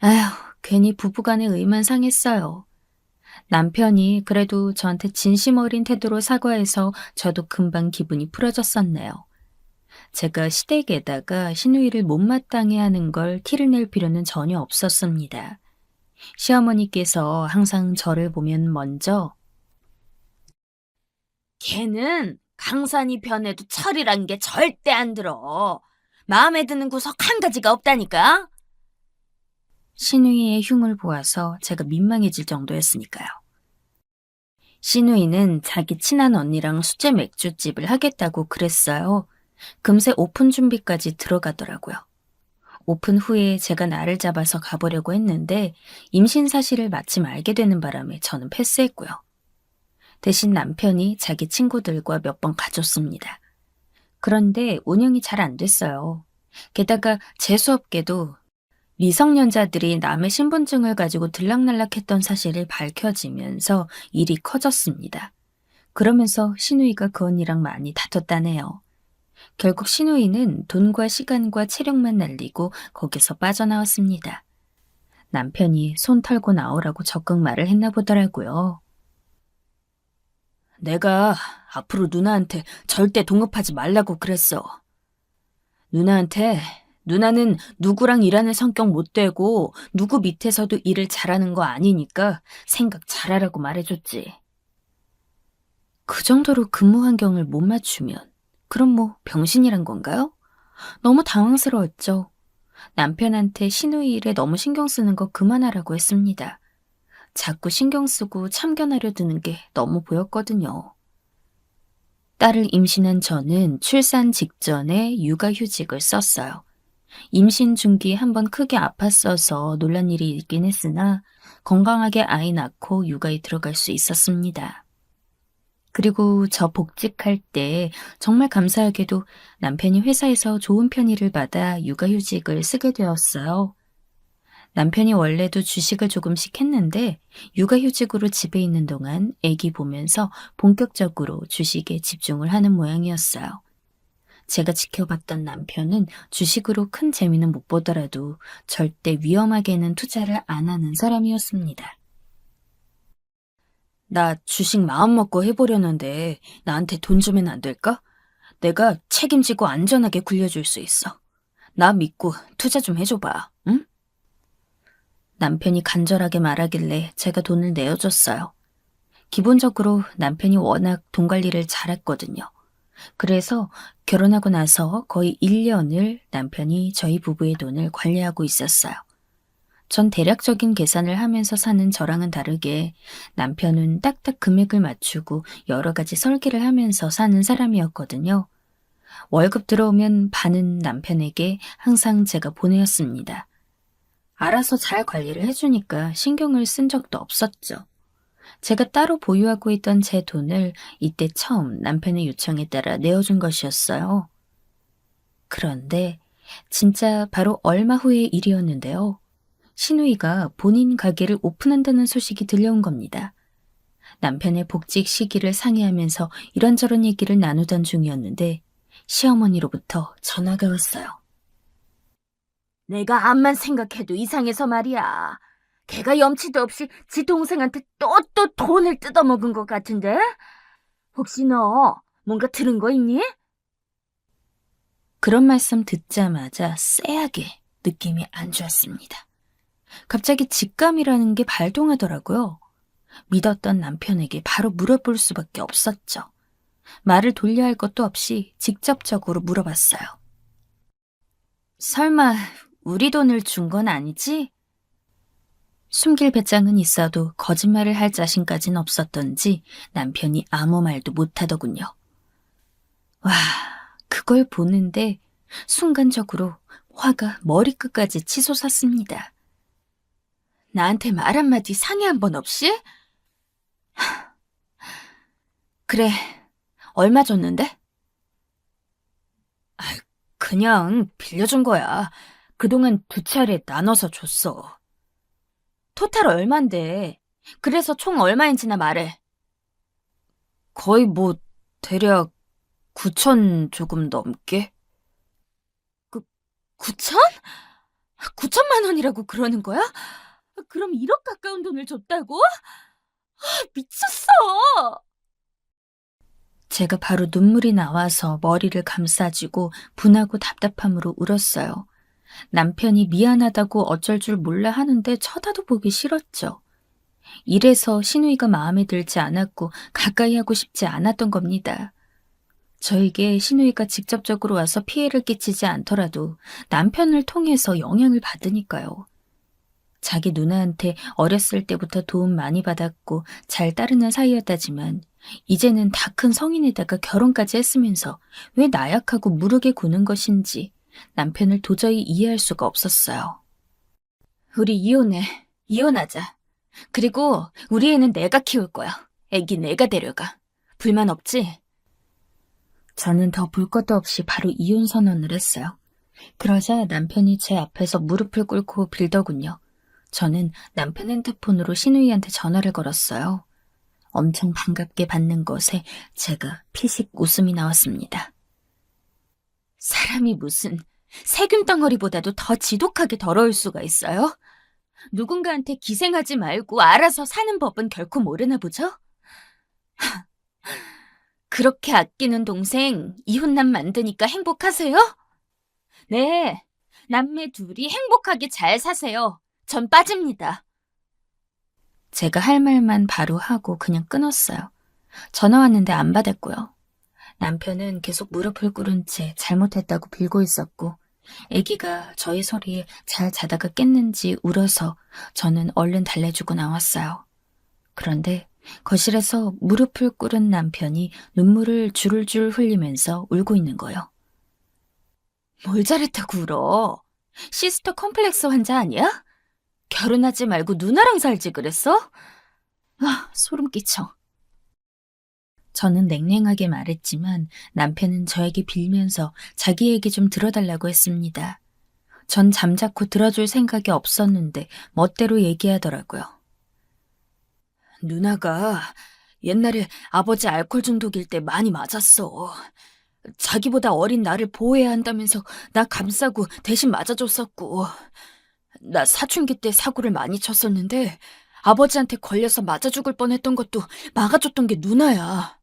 Speaker 3: 아휴, 괜히 부부간의 의만 상했어요. 남편이 그래도 저한테 진심 어린 태도로 사과해서 저도 금방 기분이 풀어졌었네요. 제가 시댁에다가 신우이를 못마땅해 하는 걸 티를 낼 필요는 전혀 없었습니다. 시어머니께서 항상 저를 보면 먼저 걔는 강산이 변해도 철이란 게 절대 안 들어. 마음에 드는 구석 한 가지가 없다니까. 신우이의 흉을 보아서 제가 민망해질 정도였으니까요. 신우이는 자기 친한 언니랑 수제 맥주집을 하겠다고 그랬어요. 금세 오픈 준비까지 들어가더라고요. 오픈 후에 제가 날을 잡아서 가보려고 했는데 임신 사실을 마침 알게 되는 바람에 저는 패스했고요. 대신 남편이 자기 친구들과 몇 번 가줬습니다. 그런데 운영이 잘 안 됐어요. 게다가 재수없게도 미성년자들이 남의 신분증을 가지고 들락날락했던 사실이 밝혀지면서 일이 커졌습니다. 그러면서 신우이가 그 언니랑 많이 다퉜다네요. 결국 신우이는 돈과 시간과 체력만 날리고 거기서 빠져나왔습니다. 남편이 손 털고 나오라고 적극 말을 했나 보더라고요. 내가 앞으로 누나한테 절대 동업하지 말라고 그랬어. 누나한테 누나는 누구랑 일하는 성격 못 되고 누구 밑에서도 일을 잘하는 거 아니니까 생각 잘하라고 말해줬지. 그 정도로 근무 환경을 못 맞추면 그럼 뭐 병신이란 건가요? 너무 당황스러웠죠. 남편한테 시누이 일에 너무 신경 쓰는 거 그만하라고 했습니다. 자꾸 신경 쓰고 참견하려 드는 게 너무 보였거든요. 딸을 임신한 저는 출산 직전에 육아휴직을 썼어요. 임신 중기에 한번 크게 아팠어서 놀란 일이 있긴 했으나 건강하게 아이 낳고 육아에 들어갈 수 있었습니다. 그리고 저 복직할 때 정말 감사하게도 남편이 회사에서 좋은 편의를 받아 육아휴직을 쓰게 되었어요. 남편이 원래도 주식을 조금씩 했는데 육아휴직으로 집에 있는 동안 아기 보면서 본격적으로 주식에 집중을 하는 모양이었어요. 제가 지켜봤던 남편은 주식으로 큰 재미는 못 보더라도 절대 위험하게는 투자를 안 하는 사람이었습니다. 나 주식 마음먹고 해보려는데 나한테 돈 주면 안 될까? 내가 책임지고 안전하게 굴려줄 수 있어. 나 믿고 투자 좀 해줘봐, 응? 남편이 간절하게 말하길래 제가 돈을 내어줬어요. 기본적으로 남편이 워낙 돈 관리를 잘했거든요. 그래서 결혼하고 나서 거의 1년을 남편이 저희 부부의 돈을 관리하고 있었어요. 전 대략적인 계산을 하면서 사는 저랑은 다르게 남편은 딱딱 금액을 맞추고 여러 가지 설계를 하면서 사는 사람이었거든요. 월급 들어오면 반은 남편에게 항상 제가 보내었습니다. 알아서 잘 관리를 해주니까 신경을 쓴 적도 없었죠. 제가 따로 보유하고 있던 제 돈을 이때 처음 남편의 요청에 따라 내어준 것이었어요. 그런데 진짜 바로 얼마 후의 일이었는데요. 시누이가 본인 가게를 오픈한다는 소식이 들려온 겁니다. 남편의 복직 시기를 상의하면서 이런저런 얘기를 나누던 중이었는데 시어머니로부터 전화가 왔어요. 내가 암만 생각해도 이상해서 말이야. 걔가 염치도 없이 지 동생한테 또 돈을 뜯어먹은 것 같은데? 혹시 너 뭔가 들은 거 있니? 그런 말씀 듣자마자 쎄하게 느낌이 안 좋았습니다. 갑자기 직감이라는 게 발동하더라고요. 믿었던 남편에게 바로 물어볼 수밖에 없었죠. 말을 돌려야 할 것도 없이 직접적으로 물어봤어요. 설마 우리 돈을 준 건 아니지? 숨길 배짱은 있어도 거짓말을 할 자신까지는 없었던지 남편이 아무 말도 못하더군요. 와, 그걸 보는데 순간적으로 화가 머리끝까지 치솟았습니다. 나한테 말 한마디 상의 한 번 없이? 그래, 얼마 줬는데? 그냥 빌려준 거야. 그동안 2차례 나눠서 줬어. 토탈 얼만데? 그래서 총 얼마인지나 말해. 거의 뭐 대략 9천 조금 넘게? 9천? 9천만 원이라고 그러는 거야? 그럼 1억 가까운 돈을 줬다고? 미쳤어! 제가 바로 눈물이 나와서 머리를 감싸쥐고 분하고 답답함으로 울었어요. 남편이 미안하다고 어쩔 줄 몰라 하는데 쳐다도 보기 싫었죠. 이래서 시누이가 마음에 들지 않았고 가까이 하고 싶지 않았던 겁니다. 저에게 시누이가 직접적으로 와서 피해를 끼치지 않더라도 남편을 통해서 영향을 받으니까요. 자기 누나한테 어렸을 때부터 도움 많이 받았고 잘 따르는 사이였다지만 이제는 다 큰 성인에다가 결혼까지 했으면서 왜 나약하고 무르게 구는 것인지 남편을 도저히 이해할 수가 없었어요. 우리 이혼해. 이혼하자. 그리고 우리 애는 내가 키울 거야. 애기 내가 데려가. 불만 없지? 저는 더 볼 것도 없이 바로 이혼 선언을 했어요. 그러자 남편이 제 앞에서 무릎을 꿇고 빌더군요. 저는 남편 핸드폰으로 시누이한테 전화를 걸었어요. 엄청 반갑게 받는 것에 제가 피식 웃음이 나왔습니다. 사람이 무슨 세균 덩어리보다도 더 지독하게 더러울 수가 있어요? 누군가한테 기생하지 말고 알아서 사는 법은 결코 모르나 보죠? 그렇게 아끼는 동생 이혼남 만드니까 행복하세요? 네, 남매 둘이 행복하게 잘 사세요. 전 빠집니다. 제가 할 말만 바로 하고 그냥 끊었어요. 전화 왔는데 안 받았고요. 남편은 계속 무릎을 꿇은 채 잘못했다고 빌고 있었고, 아기가 저희 소리에 잘 자다가 깼는지 울어서 저는 얼른 달래주고 나왔어요. 그런데 거실에서 무릎을 꿇은 남편이 눈물을 줄줄 흘리면서 울고 있는 거예요. 뭘 잘했다고 울어? 시스터 컴플렉스 환자 아니야? 결혼하지 말고 누나랑 살지 그랬어? 아, 소름 끼쳐. 저는 냉랭하게 말했지만 남편은 저에게 빌면서 자기 얘기 좀 들어달라고 했습니다. 전 잠자코 들어줄 생각이 없었는데 멋대로 얘기하더라고요. 누나가 옛날에 아버지 알코올 중독일 때 많이 맞았어. 자기보다 어린 나를 보호해야 한다면서 나 감싸고 대신 맞아줬었고. 나 사춘기 때 사고를 많이 쳤었는데 아버지한테 걸려서 맞아 죽을 뻔했던 것도 막아줬던 게 누나야.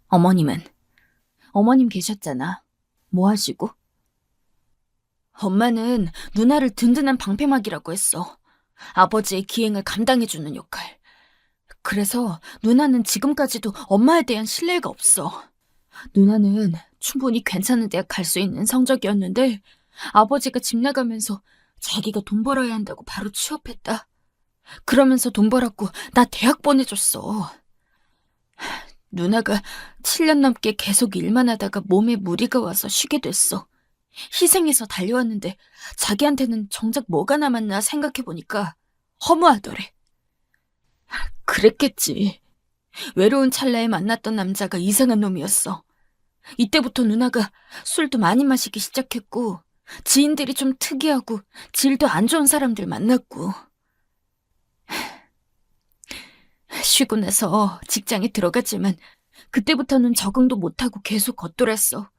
Speaker 3: 어머님은? 어머님 계셨잖아. 뭐 하시고? 엄마는 누나를 든든한 방패막이라고 했어. 아버지의 기행을 감당해주는 역할. 그래서 누나는 지금까지도 엄마에 대한 신뢰가 없어. 누나는 충분히 괜찮은 대학 갈 수 있는 성적이었는데 아버지가 집 나가면서 자기가 돈 벌어야 한다고 바로 취업했다. 그러면서 돈 벌었고 나 대학 보내줬어. 누나가 7년 넘게 계속 일만 하다가 몸에 무리가 와서 쉬게 됐어. 희생해서 달려왔는데 자기한테는 정작 뭐가 남았나 생각해보니까 허무하더래. 그랬겠지. 외로운 찰나에 만났던 남자가 이상한 놈이었어. 이때부터 누나가 술도 많이 마시기 시작했고 지인들이 좀 특이하고 질도 안 좋은 사람들 만났고. 쉬고 나서 직장에 들어갔지만 그때부터는 적응도 못하고 계속 겉돌았어.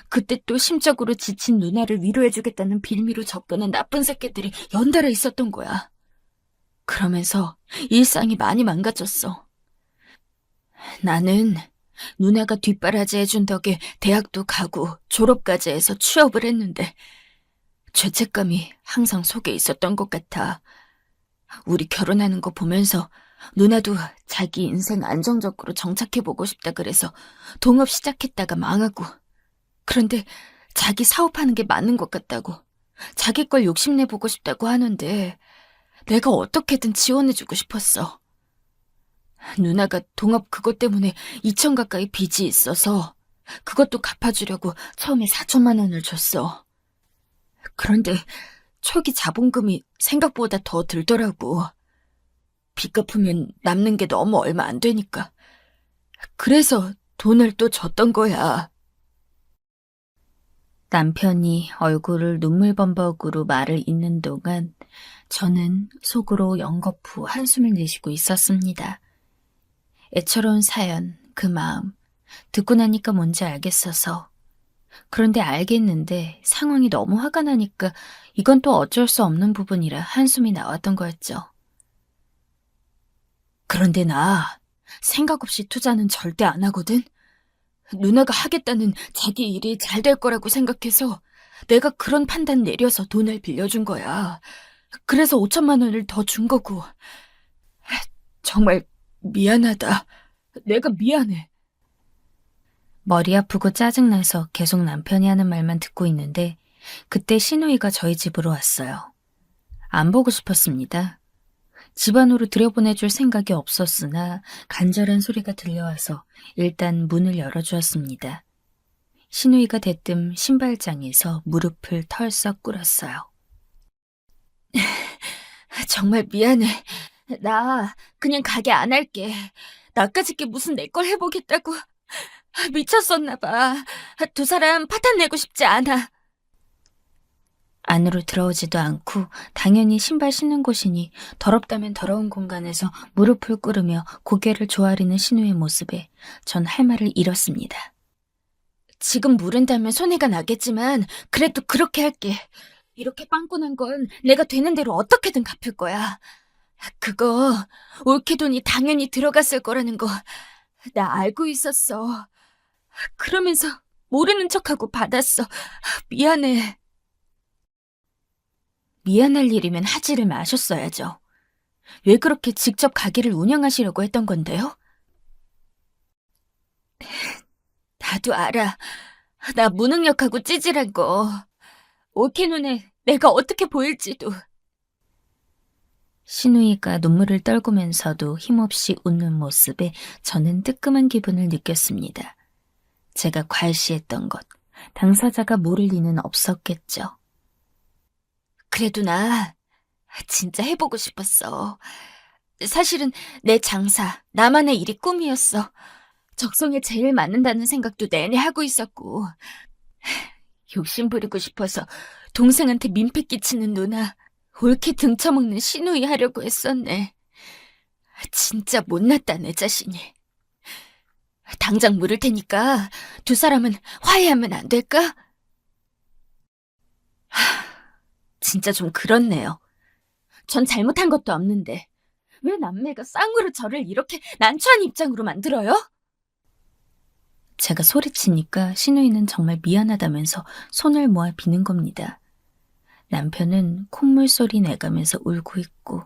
Speaker 3: 그때 또 심적으로 지친 누나를 위로해주겠다는 빌미로 접근한 나쁜 새끼들이 연달아 있었던 거야. 그러면서 일상이 많이 망가졌어. 나는 누나가 뒷바라지 해준 덕에 대학도 가고 졸업까지 해서 취업을 했는데 죄책감이 항상 속에 있었던 것 같아. 우리 결혼하는 거 보면서 누나도 자기 인생 안정적으로 정착해보고 싶다 그래서 동업 시작했다가 망하고, 그런데 자기 사업하는 게 맞는 것 같다고, 자기 걸 욕심내보고 싶다고 하는데 내가 어떻게든 지원해주고 싶었어. 누나가 동업 그것 때문에 2천 가까이 빚이 있어서 그것도 갚아주려고 처음에 4천만 원을 줬어. 그런데 초기 자본금이 생각보다 더 들더라고. 빚 갚으면 남는 게 너무 얼마 안 되니까. 그래서 돈을 또 줬던 거야. 남편이 얼굴을 눈물범벅으로 말을 잇는 동안 저는 속으로 연거푸 한숨을 내쉬고 있었습니다. 애처로운 사연, 그 마음, 듣고 나니까 뭔지 알겠어서. 그런데 알겠는데 상황이 너무 화가 나니까 이건 또 어쩔 수 없는 부분이라 한숨이 나왔던 거였죠. 그런데 나 생각 없이 투자는 절대 안 하거든. 누나가 하겠다는 자기 일이 잘 될 거라고 생각해서 내가 그런 판단 내려서 돈을 빌려준 거야. 그래서 5천만 원을 더 준 거고. 정말 미안하다. 내가 미안해. 머리 아프고 짜증나서 계속 남편이 하는 말만 듣고 있는데 그때 시누이가 저희 집으로 왔어요. 안 보고 싶었습니다. 집 안으로 들여보내줄 생각이 없었으나 간절한 소리가 들려와서 일단 문을 열어주었습니다. 시누이가 대뜸 신발장에서 무릎을 털썩 꿇었어요. 정말 미안해. 나 그냥 가게 안 할게. 나까짓 게 무슨 내 걸 해보겠다고. 미쳤었나 봐. 두 사람 파탄 내고 싶지 않아. 안으로 들어오지도 않고 당연히 신발 신는 곳이니 더럽다면 더러운 공간에서 무릎을 꿇으며 고개를 조아리는 신우의 모습에 전 할 말을 잃었습니다. 지금 물은다면 손해가 나겠지만 그래도 그렇게 할게. 이렇게 빵꾸난 건 내가 되는 대로 어떻게든 갚을 거야. 그거 올케 돈이 당연히 들어갔을 거라는 거 나 알고 있었어. 그러면서 모르는 척하고 받았어. 미안해. 미안할 일이면 하지를 마셨어야죠. 왜 그렇게 직접 가게를 운영하시려고 했던 건데요? 나도 알아. 나 무능력하고 찌질한 거. 올케 눈에 내가 어떻게 보일지도. 신우이가 눈물을 떨구면서도 힘없이 웃는 모습에 저는 뜨끔한 기분을 느꼈습니다. 제가 과시했던 것, 당사자가 모를 리는 없었겠죠. 그래도 나 진짜 해보고 싶었어. 사실은 내 장사, 나만의 일이 꿈이었어. 적성에 제일 맞는다는 생각도 내내 하고 있었고, 욕심 부리고 싶어서 동생한테 민폐 끼치는 누나, 옳게 등쳐먹는 시누이 하려고 했었네. 진짜 못났다, 내 자신이. 당장 물을 테니까 두 사람은 화해하면 안 될까? 진짜 좀 그렇네요. 전 잘못한 것도 없는데 왜 남매가 쌍으로 저를 이렇게 난처한 입장으로 만들어요? 제가 소리치니까 시누이는 정말 미안하다면서 손을 모아 비는 겁니다. 남편은 콧물 소리 내가면서 울고 있고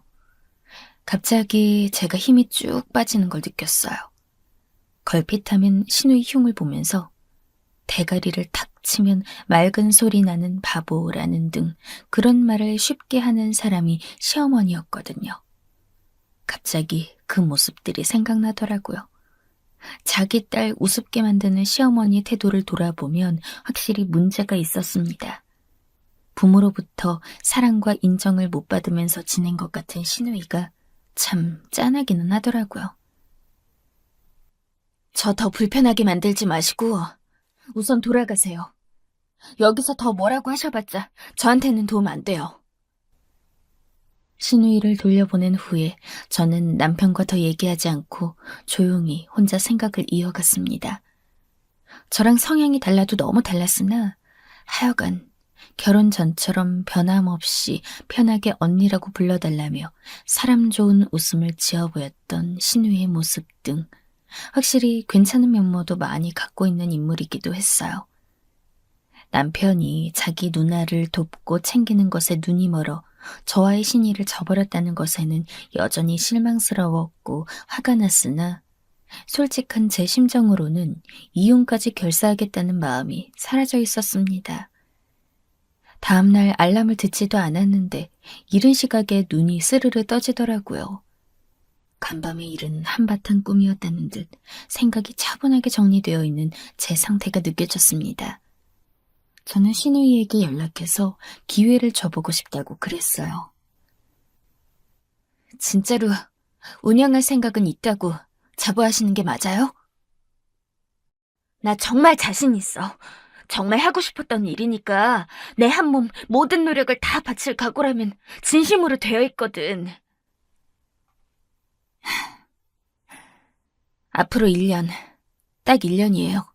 Speaker 3: 갑자기 제가 힘이 쭉 빠지는 걸 느꼈어요. 걸핏하면 시누이 흉을 보면서 대가리를 탁 치면 맑은 소리 나는 바보라는 등 그런 말을 쉽게 하는 사람이 시어머니였거든요. 갑자기 그 모습들이 생각나더라고요. 자기 딸 우습게 만드는 시어머니 태도를 돌아보면 확실히 문제가 있었습니다. 부모로부터 사랑과 인정을 못 받으면서 지낸 것 같은 시누이가 참 짠하기는 하더라고요. 저 더 불편하게 만들지 마시고 우선 돌아가세요. 여기서 더 뭐라고 하셔봤자 저한테는 도움 안 돼요. 시누이를 돌려보낸 후에 저는 남편과 더 얘기하지 않고 조용히 혼자 생각을 이어갔습니다. 저랑 성향이 달라도 너무 달랐으나 하여간 결혼 전처럼 변함없이 편하게 언니라고 불러달라며 사람 좋은 웃음을 지어 보였던 시누이의 모습 등 확실히 괜찮은 면모도 많이 갖고 있는 인물이기도 했어요. 남편이 자기 누나를 돕고 챙기는 것에 눈이 멀어 저와의 신의를 저버렸다는 것에는 여전히 실망스러웠고 화가 났으나 솔직한 제 심정으로는 이혼까지 결사하겠다는 마음이 사라져 있었습니다. 다음날 알람을 듣지도 않았는데 이른 시각에 눈이 스르르 떠지더라고요. 간밤의 일은 한바탕 꿈이었다는 듯 생각이 차분하게 정리되어 있는 제 상태가 느껴졌습니다. 저는 신우이에게 연락해서 기회를 줘보고 싶다고 그랬어요. 진짜로 운영할 생각은 있다고 자부하시는 게 맞아요? 나 정말 자신 있어. 정말 하고 싶었던 일이니까 내 한 몸 모든 노력을 다 바칠 각오라면 진심으로 되어 있거든. 앞으로 1년, 딱 1년이에요.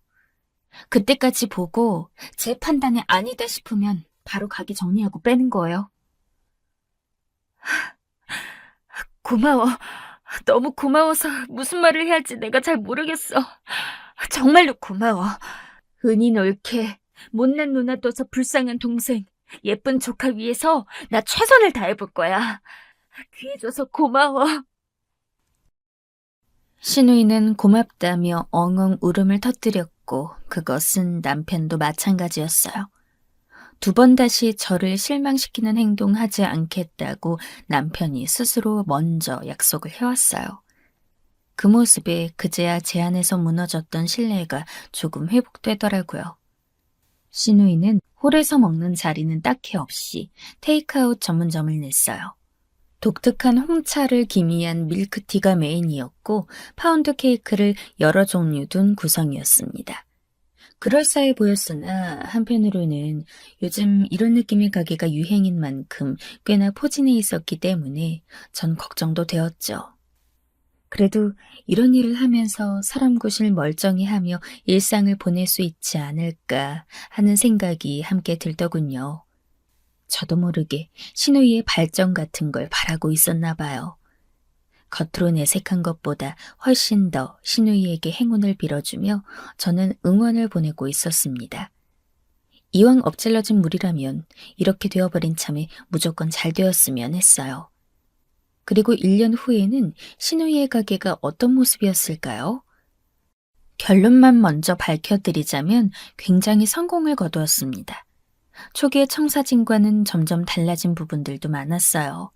Speaker 3: 그때까지 보고 제 판단이 아니다 싶으면 바로 가게 정리하고 빼는 거예요. 고마워. 너무 고마워서 무슨 말을 해야 할지 내가 잘 모르겠어. 정말로 고마워. 은인 옳게 못난 누나 둬서 불쌍한 동생, 예쁜 조카 위해서 나 최선을 다해볼 거야. 귀해줘서 고마워. 신우이는 고맙다며 엉엉 울음을 터뜨렸고 그것은 남편도 마찬가지였어요. 2번 다시 저를 실망시키는 행동하지 않겠다고 남편이 스스로 먼저 약속을 해왔어요. 그 모습에 그제야 제 안에서 무너졌던 신뢰가 조금 회복되더라고요. 신우이는 홀에서 먹는 자리는 딱히 없이 테이크아웃 전문점을 냈어요. 독특한 홍차를 기미한 밀크티가 메인이었고 파운드 케이크를 여러 종류 둔 구성이었습니다. 그럴싸해 보였으나 한편으로는 요즘 이런 느낌의 가게가 유행인 만큼 꽤나 포진해 있었기 때문에 전 걱정도 되었죠. 그래도 이런 일을 하면서 사람 구실 멀쩡히 하며 일상을 보낼 수 있지 않을까 하는 생각이 함께 들더군요. 저도 모르게 신우이의 발전 같은 걸 바라고 있었나 봐요. 겉으로 내색한 것보다 훨씬 더 신우이에게 행운을 빌어주며 저는 응원을 보내고 있었습니다. 이왕 엎질러진 물이라면 이렇게 되어버린 참에 무조건 잘 되었으면 했어요. 그리고 1년 후에는 신우이의 가게가 어떤 모습이었을까요? 결론만 먼저 밝혀드리자면 굉장히 성공을 거두었습니다. 초기의 청사진과는 점점 달라진 부분들도 많았어요.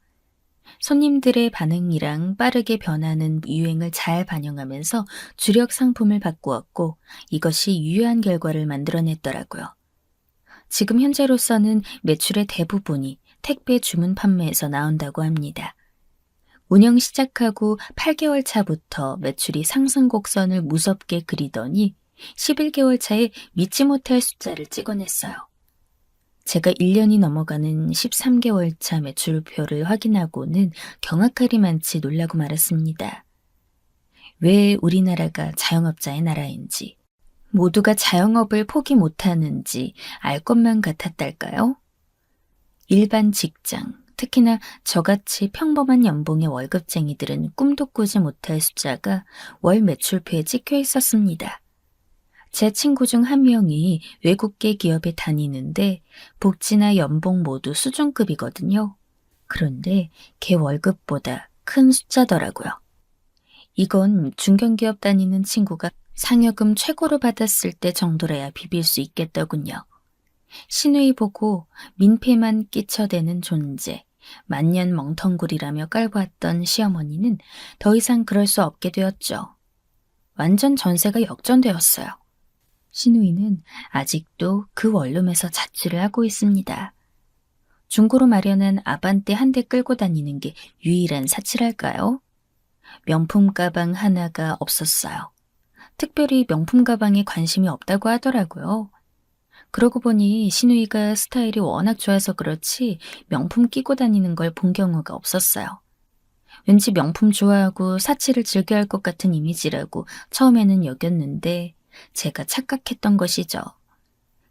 Speaker 3: 손님들의 반응이랑 빠르게 변하는 유행을 잘 반영하면서 주력 상품을 바꾸었고 이것이 유효한 결과를 만들어냈더라고요. 지금 현재로서는 매출의 대부분이 택배 주문 판매에서 나온다고 합니다. 운영 시작하고 8개월 차부터 매출이 상승 곡선을 무섭게 그리더니 11개월 차에 믿지 못할 숫자를 찍어냈어요. 제가 1년이 넘어가는 13개월 차 매출표를 확인하고는 경악하리만치 놀라고 말았습니다. 왜 우리나라가 자영업자의 나라인지, 모두가 자영업을 포기 못하는지 알 것만 같았달까요? 일반 직장, 특히나 저같이 평범한 연봉의 월급쟁이들은 꿈도 꾸지 못할 숫자가 월 매출표에 찍혀 있었습니다. 제 친구 중 한 명이 외국계 기업에 다니는데 복지나 연봉 모두 수준급이거든요. 그런데 걔 월급보다 큰 숫자더라고요. 이건 중견기업 다니는 친구가 상여금 최고로 받았을 때 정도라야 비빌 수 있겠더군요. 신우이 보고 민폐만 끼쳐대는 존재, 만년 멍텅구리라며 깔보았던 시어머니는 더 이상 그럴 수 없게 되었죠. 완전 전세가 역전되었어요. 신우이는 아직도 그 원룸에서 자취를 하고 있습니다. 중고로 마련한 아반떼 한 대 끌고 다니는 게 유일한 사치랄까요? 명품 가방 하나가 없었어요. 특별히 명품 가방에 관심이 없다고 하더라고요. 그러고 보니 신우이가 스타일이 워낙 좋아서 그렇지 명품 끼고 다니는 걸 본 경우가 없었어요. 왠지 명품 좋아하고 사치를 즐겨 할 것 같은 이미지라고 처음에는 여겼는데 제가 착각했던 것이죠.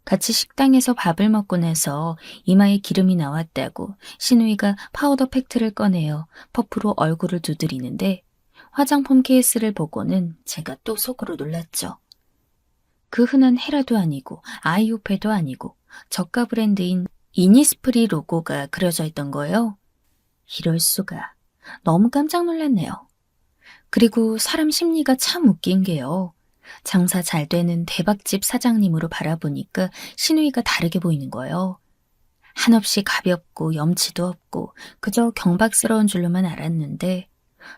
Speaker 3: 같이 식당에서 밥을 먹고 나서 이마에 기름이 나왔다고 신우이가 파우더 팩트를 꺼내어 퍼프로 얼굴을 두드리는데 화장품 케이스를 보고는 제가 또 속으로 놀랐죠. 그 흔한 헤라도 아니고 아이오페도 아니고 저가 브랜드인 이니스프리 로고가 그려져 있던 거예요. 이럴 수가. 너무 깜짝 놀랐네요. 그리고 사람 심리가 참 웃긴 게요. 장사 잘 되는 대박집 사장님으로 바라보니까 신우이가 다르게 보이는 거예요. 한없이 가볍고 염치도 없고 그저 경박스러운 줄로만 알았는데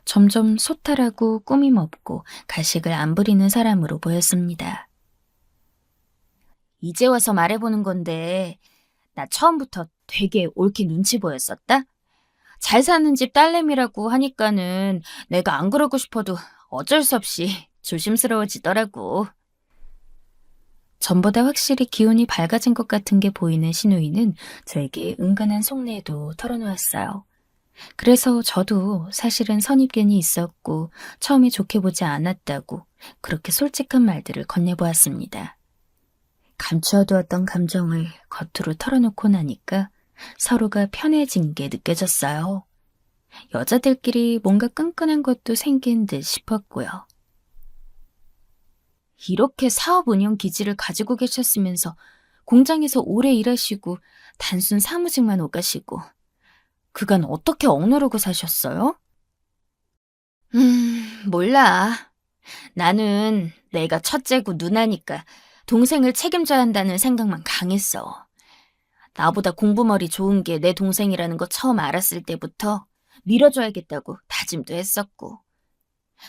Speaker 3: 점점 소탈하고 꾸밈 없고 가식을 안 부리는 사람으로 보였습니다. 이제 와서 말해보는 건데 나 처음부터 되게 옳게 눈치 보였었다? 잘 사는 집 딸내미라고 하니까는 내가 안 그러고 싶어도 어쩔 수 없이 조심스러워지더라고. 전보다 확실히 기운이 밝아진 것 같은 게 보이는 신우이는 저에게 은근한 속내도 털어놓았어요. 그래서 저도 사실은 선입견이 있었고 처음에 좋게 보지 않았다고 그렇게 솔직한 말들을 건네보았습니다. 감추어두었던 감정을 겉으로 털어놓고 나니까 서로가 편해진 게 느껴졌어요. 여자들끼리 뭔가 끈끈한 것도 생긴 듯 싶었고요. 이렇게 사업 운영 기지를 가지고 계셨으면서 공장에서 오래 일하시고 단순 사무직만 오가시고 그간 어떻게 억누르고 사셨어요? 몰라. 나는 내가 첫째고 누나니까 동생을 책임져야 한다는 생각만 강했어. 나보다 공부머리 좋은 게 내 동생이라는 거 처음 알았을 때부터 밀어줘야겠다고 다짐도 했었고.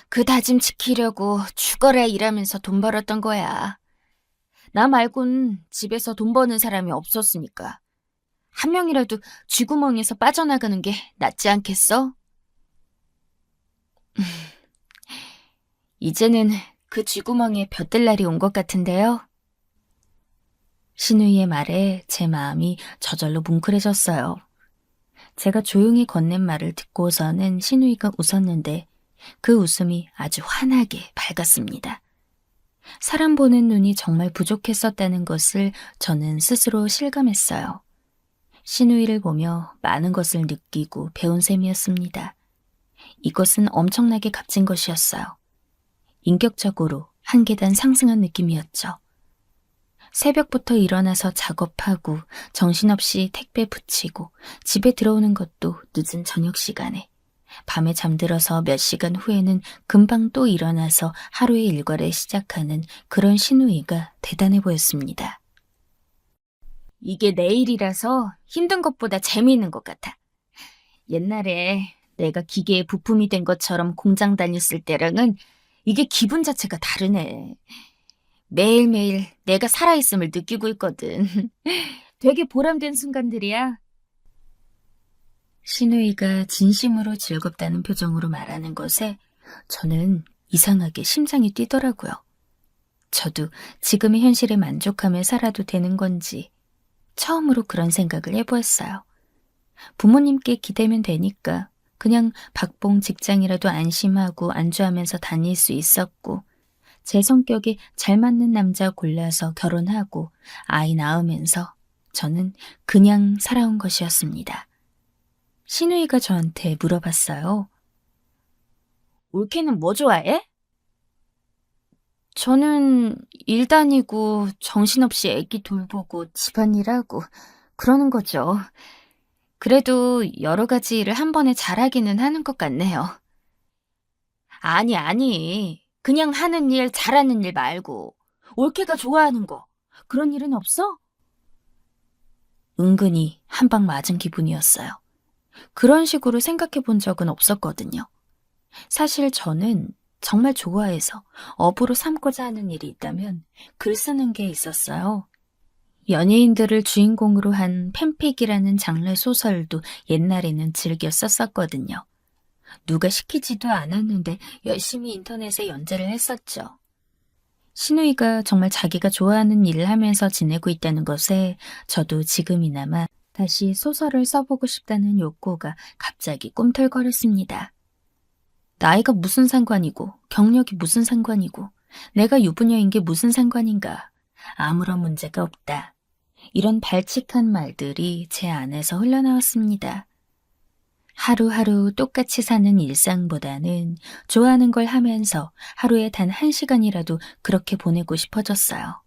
Speaker 3: 그 다짐 지키려고 죽어라 일하면서 돈 벌었던 거야. 나 말곤 집에서 돈 버는 사람이 없었으니까. 한 명이라도 쥐구멍에서 빠져나가는 게 낫지 않겠어? 이제는 그 쥐구멍에 벼뜰 날이 온 것 같은데요. 신우이의 말에 제 마음이 저절로 뭉클해졌어요. 제가 조용히 건넨 말을 듣고서는 신우이가 웃었는데 그 웃음이 아주 환하게 밝았습니다. 사람 보는 눈이 정말 부족했었다는 것을 저는 스스로 실감했어요. 신우이를 보며 많은 것을 느끼고 배운 셈이었습니다. 이것은 엄청나게 값진 것이었어요. 인격적으로 한 계단 상승한 느낌이었죠. 새벽부터 일어나서 작업하고 정신없이 택배 붙이고 집에 들어오는 것도 늦은 저녁 시간에 밤에 잠들어서 몇 시간 후에는 금방 또 일어나서 하루의 일과를 시작하는 그런 신우이가 대단해 보였습니다. 이게 내일이라서 힘든 것보다 재미있는 것 같아. 옛날에 내가 기계에 부품이 된 것처럼 공장 다녔을 때랑은 이게 기분 자체가 다르네. 매일매일 내가 살아있음을 느끼고 있거든. 되게 보람된 순간들이야. 신우이가 진심으로 즐겁다는 표정으로 말하는 것에 저는 이상하게 심장이 뛰더라고요. 저도 지금의 현실에 만족하며 살아도 되는 건지 처음으로 그런 생각을 해보았어요. 부모님께 기대면 되니까 그냥 박봉 직장이라도 안심하고 안주하면서 다닐 수 있었고 제 성격에 잘 맞는 남자 골라서 결혼하고 아이 낳으면서 저는 그냥 살아온 것이었습니다. 신우이가 저한테 물어봤어요. 올케는 뭐 좋아해? 저는 일 다니고 정신없이 애기 돌보고 집안일하고 그러는 거죠. 그래도 여러 가지 일을 한 번에 잘하기는 하는 것 같네요. 아니. 그냥 하는 일, 잘하는 일 말고 올케가 좋아하는 거. 그런 일은 없어? 은근히 한 방 맞은 기분이었어요. 그런 식으로 생각해 본 적은 없었거든요. 사실 저는 정말 좋아해서 업으로 삼고자 하는 일이 있다면 글 쓰는 게 있었어요. 연예인들을 주인공으로 한 팬픽이라는 장르 소설도 옛날에는 즐겨 썼었거든요. 누가 시키지도 않았는데 열심히 인터넷에 연재를 했었죠. 신우이가 정말 자기가 좋아하는 일을 하면서 지내고 있다는 것에 저도 지금이나마 다시 소설을 써보고 싶다는 욕구가 갑자기 꿈틀거렸습니다. 나이가 무슨 상관이고 경력이 무슨 상관이고 내가 유부녀인 게 무슨 상관인가. 아무런 문제가 없다. 이런 발칙한 말들이 제 안에서 흘러나왔습니다. 하루하루 똑같이 사는 일상보다는 좋아하는 걸 하면서 하루에 단 1시간이라도 그렇게 보내고 싶어졌어요.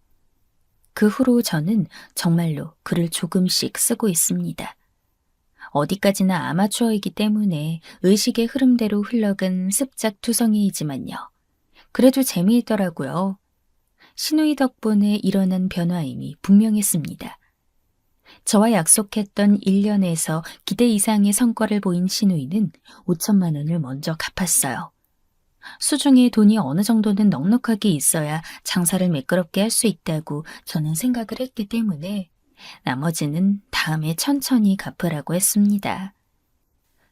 Speaker 3: 그 후로 저는 정말로 글을 조금씩 쓰고 있습니다. 어디까지나 아마추어이기 때문에 의식의 흐름대로 흘러간 습작투성이이지만요. 그래도 재미있더라고요. 신우이 덕분에 일어난 변화임이 분명했습니다. 저와 약속했던 1년에서 기대 이상의 성과를 보인 신우이는 5천만 원을 먼저 갚았어요. 수중에 돈이 어느 정도는 넉넉하게 있어야 장사를 매끄럽게 할 수 있다고 저는 생각을 했기 때문에 나머지는 다음에 천천히 갚으라고 했습니다.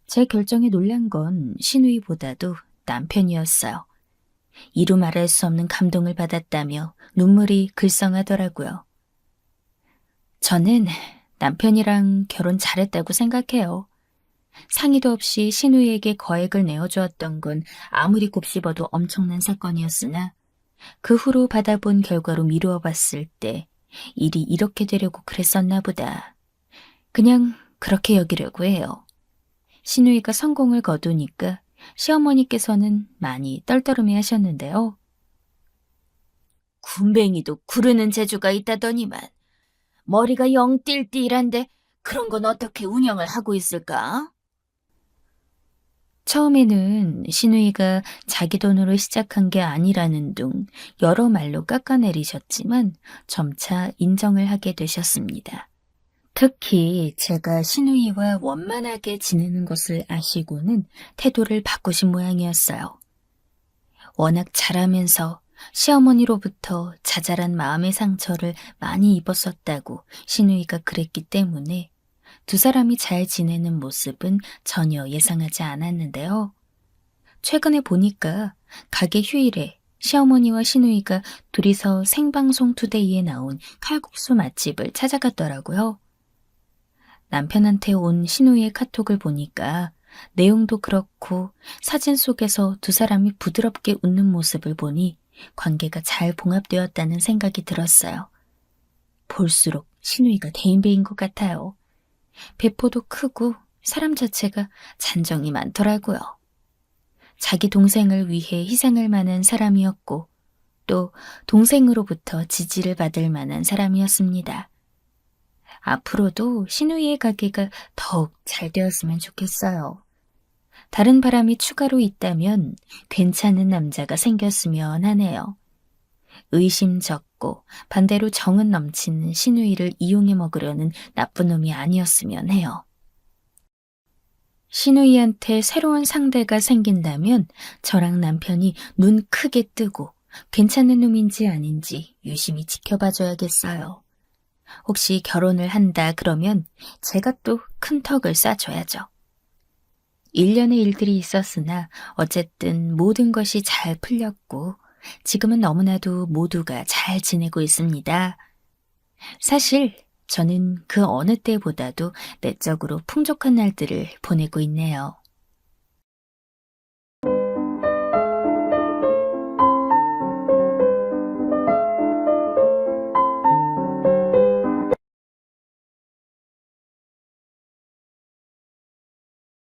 Speaker 3: 제 결정에 놀란 건 신우이보다도 남편이었어요. 이루 말할 수 없는 감동을 받았다며 눈물이 글썽하더라고요. 저는 남편이랑 결혼 잘했다고 생각해요. 상의도 없이 신우이에게 거액을 내어주었던 건 아무리 곱씹어도 엄청난 사건이었으나 그 후로 받아본 결과로 미루어 봤을 때 일이 이렇게 되려고 그랬었나 보다. 그냥 그렇게 여기려고 해요. 신우이가 성공을 거두니까 시어머니께서는 많이 떨떠름해 하셨는데요. 군뱅이도 구르는 재주가 있다더니만 머리가 영 띨띨한데 그런 건 어떻게 운영을 하고 있을까? 처음에는 신우이가 자기 돈으로 시작한 게 아니라는 둥 여러 말로 깎아내리셨지만 점차 인정을 하게 되셨습니다. 특히 제가 신우이와 원만하게 지내는 것을 아시고는 태도를 바꾸신 모양이었어요. 워낙 잘하면서 시어머니로부터 자잘한 마음의 상처를 많이 입었었다고 신우이가 그랬기 때문에 두 사람이 잘 지내는 모습은 전혀 예상하지 않았는데요. 최근에 보니까 가게 휴일에 시어머니와 신우이가 둘이서 생방송 투데이에 나온 칼국수 맛집을 찾아갔더라고요. 남편한테 온 신우이의 카톡을 보니까 내용도 그렇고 사진 속에서 두 사람이 부드럽게 웃는 모습을 보니 관계가 잘 봉합되었다는 생각이 들었어요. 볼수록 신우이가 대인배인 것 같아요. 배포도 크고 사람 자체가 잔정이 많더라고요. 자기 동생을 위해 희생할 만한 사람이었고 또 동생으로부터 지지를 받을 만한 사람이었습니다. 앞으로도 신우이의 가게가 더욱 잘 되었으면 좋겠어요. 다른 바람이 추가로 있다면 괜찮은 남자가 생겼으면 하네요. 의심 적고 반대로 정은 넘치는 신우이를 이용해 먹으려는 나쁜 놈이 아니었으면 해요. 신우이한테 새로운 상대가 생긴다면 저랑 남편이 눈 크게 뜨고 괜찮은 놈인지 아닌지 유심히 지켜봐줘야겠어요. 혹시 결혼을 한다 그러면 제가 또 큰 턱을 쏴줘야죠. 1년의 일들이 있었으나 어쨌든 모든 것이 잘 풀렸고 지금은 너무나도 모두가 잘 지내고 있습니다. 사실 저는 그 어느 때보다도 내적으로 풍족한 날들을 보내고 있네요.